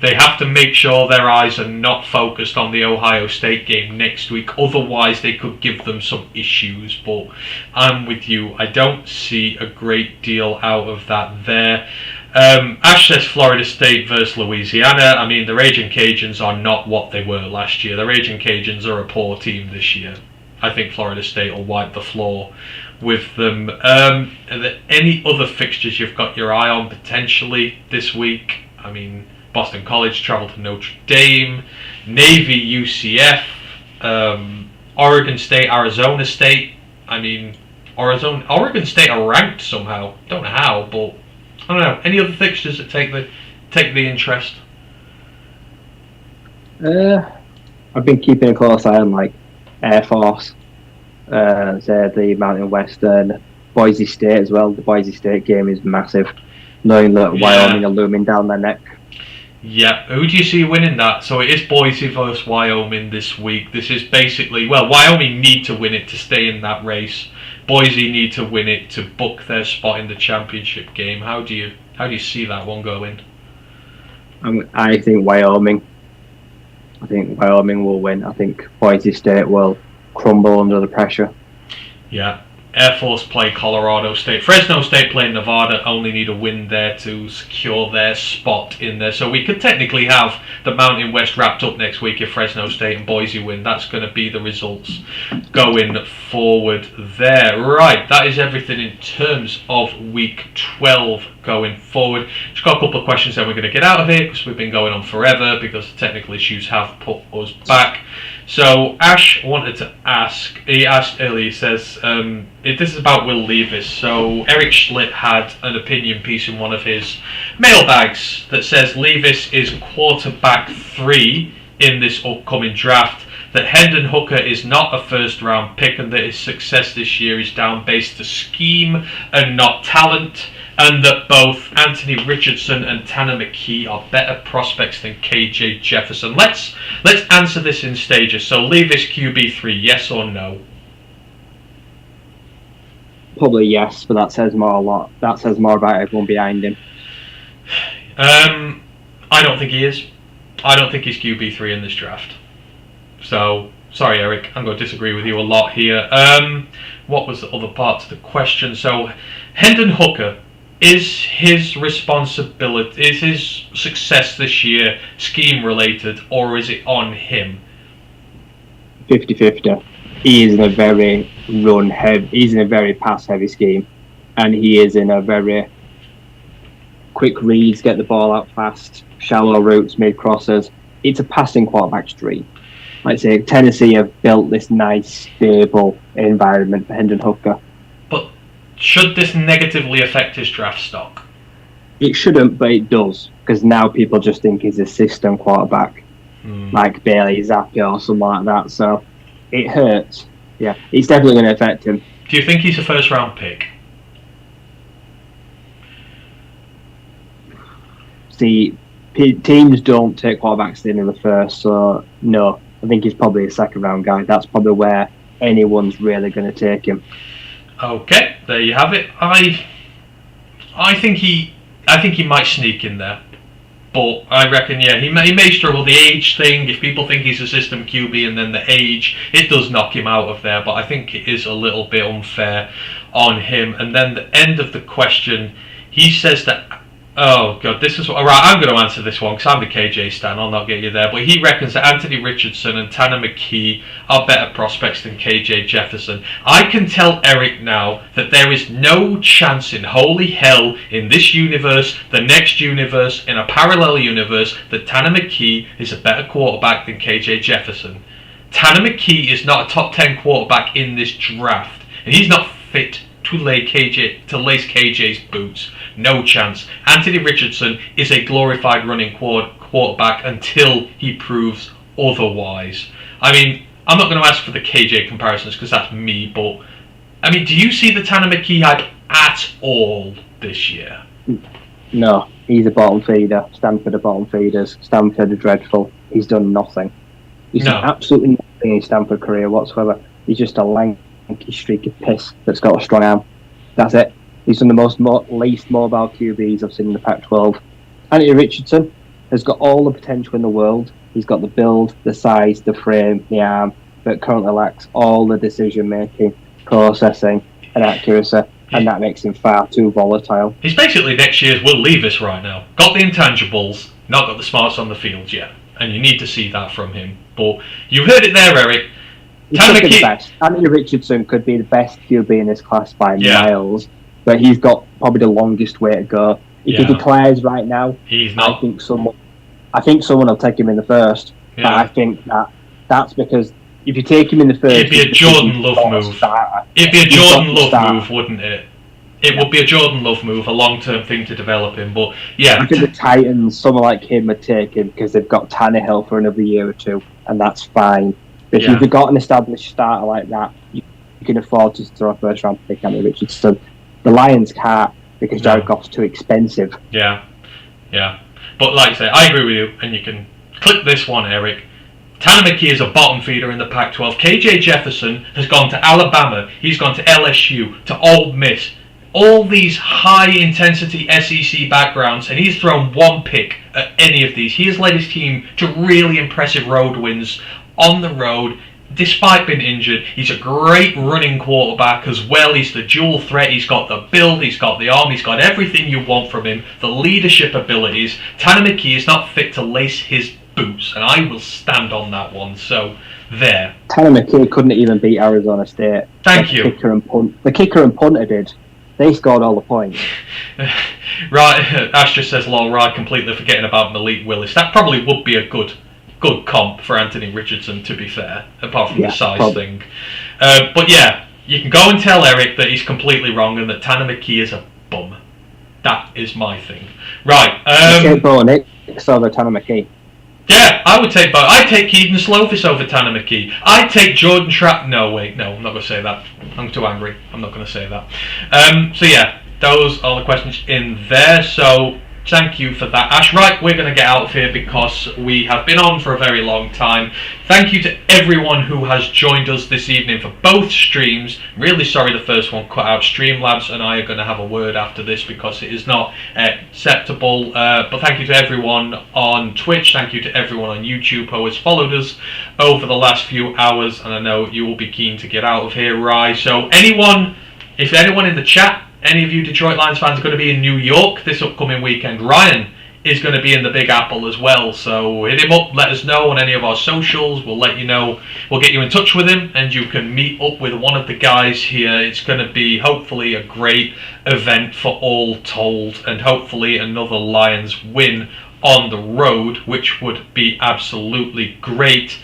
They have to make sure their eyes are not focused on the Ohio State game next week. Otherwise, they could give them some issues. But I'm with you. I don't see a great deal out of that there. Ash says Florida State versus Louisiana. I mean, the Raging Cajuns are not what they were last year. The Raging Cajuns are a poor team this year. I think Florida State will wipe the floor with them. Are there any other fixtures you've got your eye on potentially this week? I mean, Boston College travel to Notre Dame, Navy UCF, Oregon State Arizona State. I mean, Oregon State are ranked somehow. Don't know how, but I don't know. Any other fixtures that take the interest? I've been keeping a close eye on like Air Force, the Mountain Western, Boise State as well. The Boise State game is massive, knowing that Wyoming are looming down their neck. Yeah, who do you see winning that? So it is Boise versus Wyoming this week. This is basically, well, Wyoming need to win it to stay in that race. Boise need to win it to book their spot in the championship game. How do you see that one going? I think Wyoming. I think Wyoming will win. I think Boise State will crumble under the pressure. Yeah. Air Force play Colorado State. Fresno State play Nevada. Only need a win there to secure their spot in there. So we could technically have the Mountain West wrapped up next week if Fresno State and Boise win. That's going to be the results going forward there. Right, that is everything in terms of week 12 going forward. Just got a couple of questions then we're going to get out of here because we've been going on forever because the technical issues have put us back. So Ash wanted to ask, he asked earlier, he says, this is about Will Levis. So Eric Schlitt had an opinion piece in one of his mailbags that says Levis is quarterback 3 in this upcoming draft, that Hendon Hooker is not a first round pick and that his success this year is down based to scheme and not talent, and that both Anthony Richardson and Tanner McKee are better prospects than KJ Jefferson. Let's answer this in stages. So Levis QB3, yes or no? Probably yes, but that says more about everyone behind him. I don't think he is. I don't think he's QB3 in this draft. So, sorry Eric, I'm going to disagree with you a lot here. What was the other part to the question? So, Hendon Hooker, is his responsibility, is his success this year scheme related, or is it on him? 50-50. He is in a very he's in a very pass heavy scheme, and he is in a very quick reads, get the ball out fast, shallow routes, mid crosses. It's a passing quarterback's dream. like I say, Tennessee have built this nice, stable environment for Hendon Hooker. But should this negatively affect his draft stock? It shouldn't, but it does, because now people just think he's a system quarterback, like Bailey Zappi or something like that. So it hurts. Yeah, it's definitely going to affect him. Do you think he's a first-round pick? See, teams don't take quarterbacks in the first, so no. I think he's probably a second-round guy. That's probably where anyone's really going to take him. Okay, there you have it. I think he might sneak in there, but I reckon he may struggle. The age thing, if people think he's a system QB and then the age, it does knock him out of there. But I think it is a little bit unfair on him. And then the end of the question, he says that. Oh god, this is what. Right, I'm going to answer this one because I'm the KJ stan. I'll not get you there. But he reckons that Anthony Richardson and Tanner McKee are better prospects than KJ Jefferson. I can tell Eric now that there is no chance in holy hell in this universe, the next universe, in a parallel universe, that Tanner McKee is a better quarterback than KJ Jefferson. Tanner McKee is not a top 10 quarterback in this draft, and he's not fit to lace KJ's boots. No chance. Anthony Richardson is a glorified running quarterback until he proves otherwise. I mean, I'm not going to ask for the KJ comparisons because that's me, but I mean, do you see the Tanner McKee hype at all this year? No, he's a bottom feeder. Stanford are bottom feeders. Stanford are dreadful. He's done nothing. He's done absolutely nothing in his Stanford career whatsoever. He's just a lanky streak of piss that's got a strong arm. That's it. He's one of the least mobile QBs I've seen in the Pac-12. Anthony Richardson has got all the potential in the world. He's got the build, the size, the frame, the arm, but currently lacks all the decision-making, processing, and accuracy, and that makes him far too volatile. He's basically next year's Will Levis right now. Got the intangibles, not got the smarts on the field yet, and you need to see that from him. But you heard it there, Eric. Anthony Richardson could be the best QB in this class by miles, but he's got probably the longest way to go. If he declares right now, he's not. I think someone will take him in the first. But I think that's because if you take him in the first, it'd be a Jordan Love move. It'd be a Jordan Love move, wouldn't it? It would be a Jordan Love move, a long-term thing to develop him. But I think the Titans, someone like him, would take him because they've got Tannehill for another year or two, and that's fine. But if you've got an established starter like that, you can afford to throw a first-round pick Anthony Richardson. The Lions can't because Jared Goff's too expensive. Yeah. But like I say, I agree with you, and you can click this one, Eric. Tanner McKee is a bottom feeder in the Pac-12. KJ Jefferson has gone to Alabama. He's gone to LSU, to Ole Miss. All these high-intensity SEC backgrounds, and he's thrown one pick at any of these. He has led his team to really impressive road wins on the road, despite being injured. He's a great running quarterback as well. He's the dual threat. He's got the build, he's got the arm, he's got everything you want from him. The leadership abilities. Tanner McKee is not fit to lace his boots, and I will stand on that one. So there. Tanner McKee couldn't even beat Arizona State. Thank you. The kicker and punter did. They scored all the points. Right, Ash just says, lol, right, completely forgetting about Malik Willis. That probably would be a good comp for Anthony Richardson, to be fair, apart from the size thing. But yeah, you can go and tell Eric that he's completely wrong and that Tanner McKee is a bum. That is my thing. Right. Take Bo Nix over Tanner McKee. Yeah, I would take both. I'd take Keaton Slovis over Tanner McKee. I'd take Jordan Trapp. No, wait, no, I'm not going to say that. I'm too angry. I'm not going to say that. So yeah, those are the questions in there. So thank you for that, Ash. Right, we're going to get out of here because we have been on for a very long time. Thank you to everyone who has joined us this evening for both streams. Really sorry the first one cut out. Streamlabs and I are going to have a word after this because it is not acceptable. But thank you to everyone on Twitch. Thank you to everyone on YouTube who has followed us over the last few hours. And I know you will be keen to get out of here, Rye. So if anyone in the chat, any of you Detroit Lions fans are going to be in New York this upcoming weekend, Ryan is going to be in the Big Apple as well. So hit him up, let us know on any of our socials. We'll let you know. We'll get you in touch with him and you can meet up with one of the guys here. It's going to be hopefully a great event for all told, and hopefully another Lions win on the road, which would be absolutely great.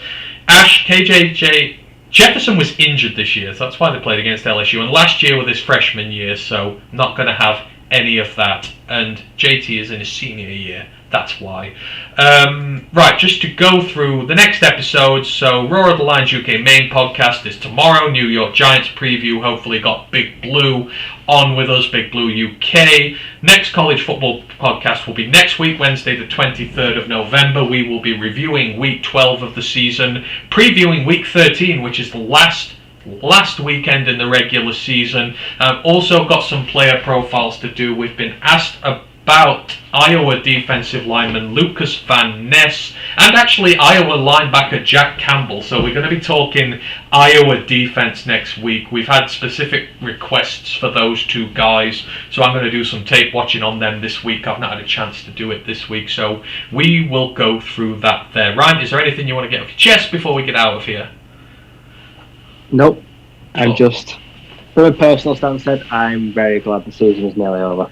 Ash, KJJ, Jefferson was injured this year, so that's why they played against LSU. And last year was his freshman year, so not going to have any of that. And JT is in his senior year. That's why. Right, just to go through the next episode. So, Roar of the Lions UK main podcast is tomorrow. New York Giants preview. Hopefully, got Big Blue on with us. Big Blue UK. Next college football podcast will be next week, Wednesday, the 23rd of November. We will be reviewing week 12 of the season, previewing week 13, which is the last weekend in the regular season. Also got some player profiles to do. We've been asked about Iowa defensive lineman Lucas Van Ness and actually Iowa linebacker Jack Campbell. So we're going to be talking Iowa defense next week. We've had specific requests for those two guys, so I'm going to do some tape watching on them this week. I've not had a chance to do it this week, so we will go through that there. Ryan, is there anything you want to get off your chest before we get out of here? Nope. I'm just, from a personal stance, I'm very glad the season is nearly over.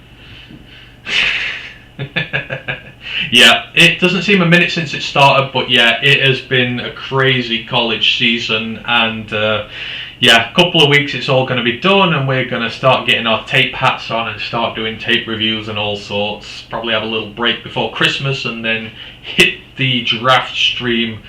Yeah, it doesn't seem a minute since it started, but yeah, it has been a crazy college season, and yeah, a couple of weeks it's all going to be done, and we're going to start getting our tape hats on and start doing tape reviews and all sorts. Probably have a little break before Christmas, and then hit the draft stream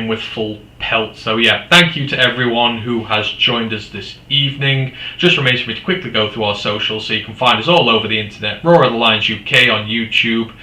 with full pelt. So yeah, thank you to everyone who has joined us this evening. Just remains for me to quickly go through our socials, so you can find us all over the internet. Roar of the Lions UK on YouTube,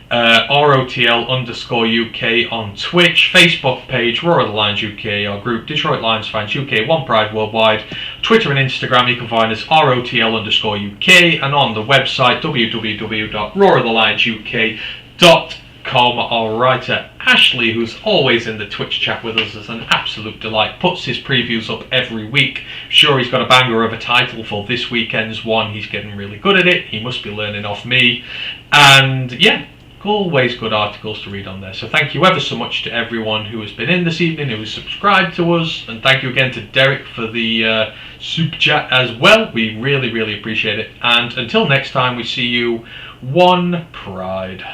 ROTL _UK on Twitch, Facebook page Roar of the Lions UK, our group Detroit Lions Fans UK, One Pride Worldwide, Twitter and Instagram. You can find us ROTL _UK, and on the website www.roarofthelionsuk.com. Our writer Ashley, who's always in the Twitch chat with us, is an absolute delight, puts his previews up every week. Sure, he's got a banger of a title for this weekend's one. He's getting really good at it. He must be learning off me. And yeah, always good articles to read on there. So thank you ever so much to everyone who has been in this evening, who has subscribed to us, and thank you again to Derek for the super chat as well. We really, really appreciate it. And until next time, we see you. One Pride.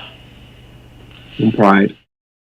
One Pride.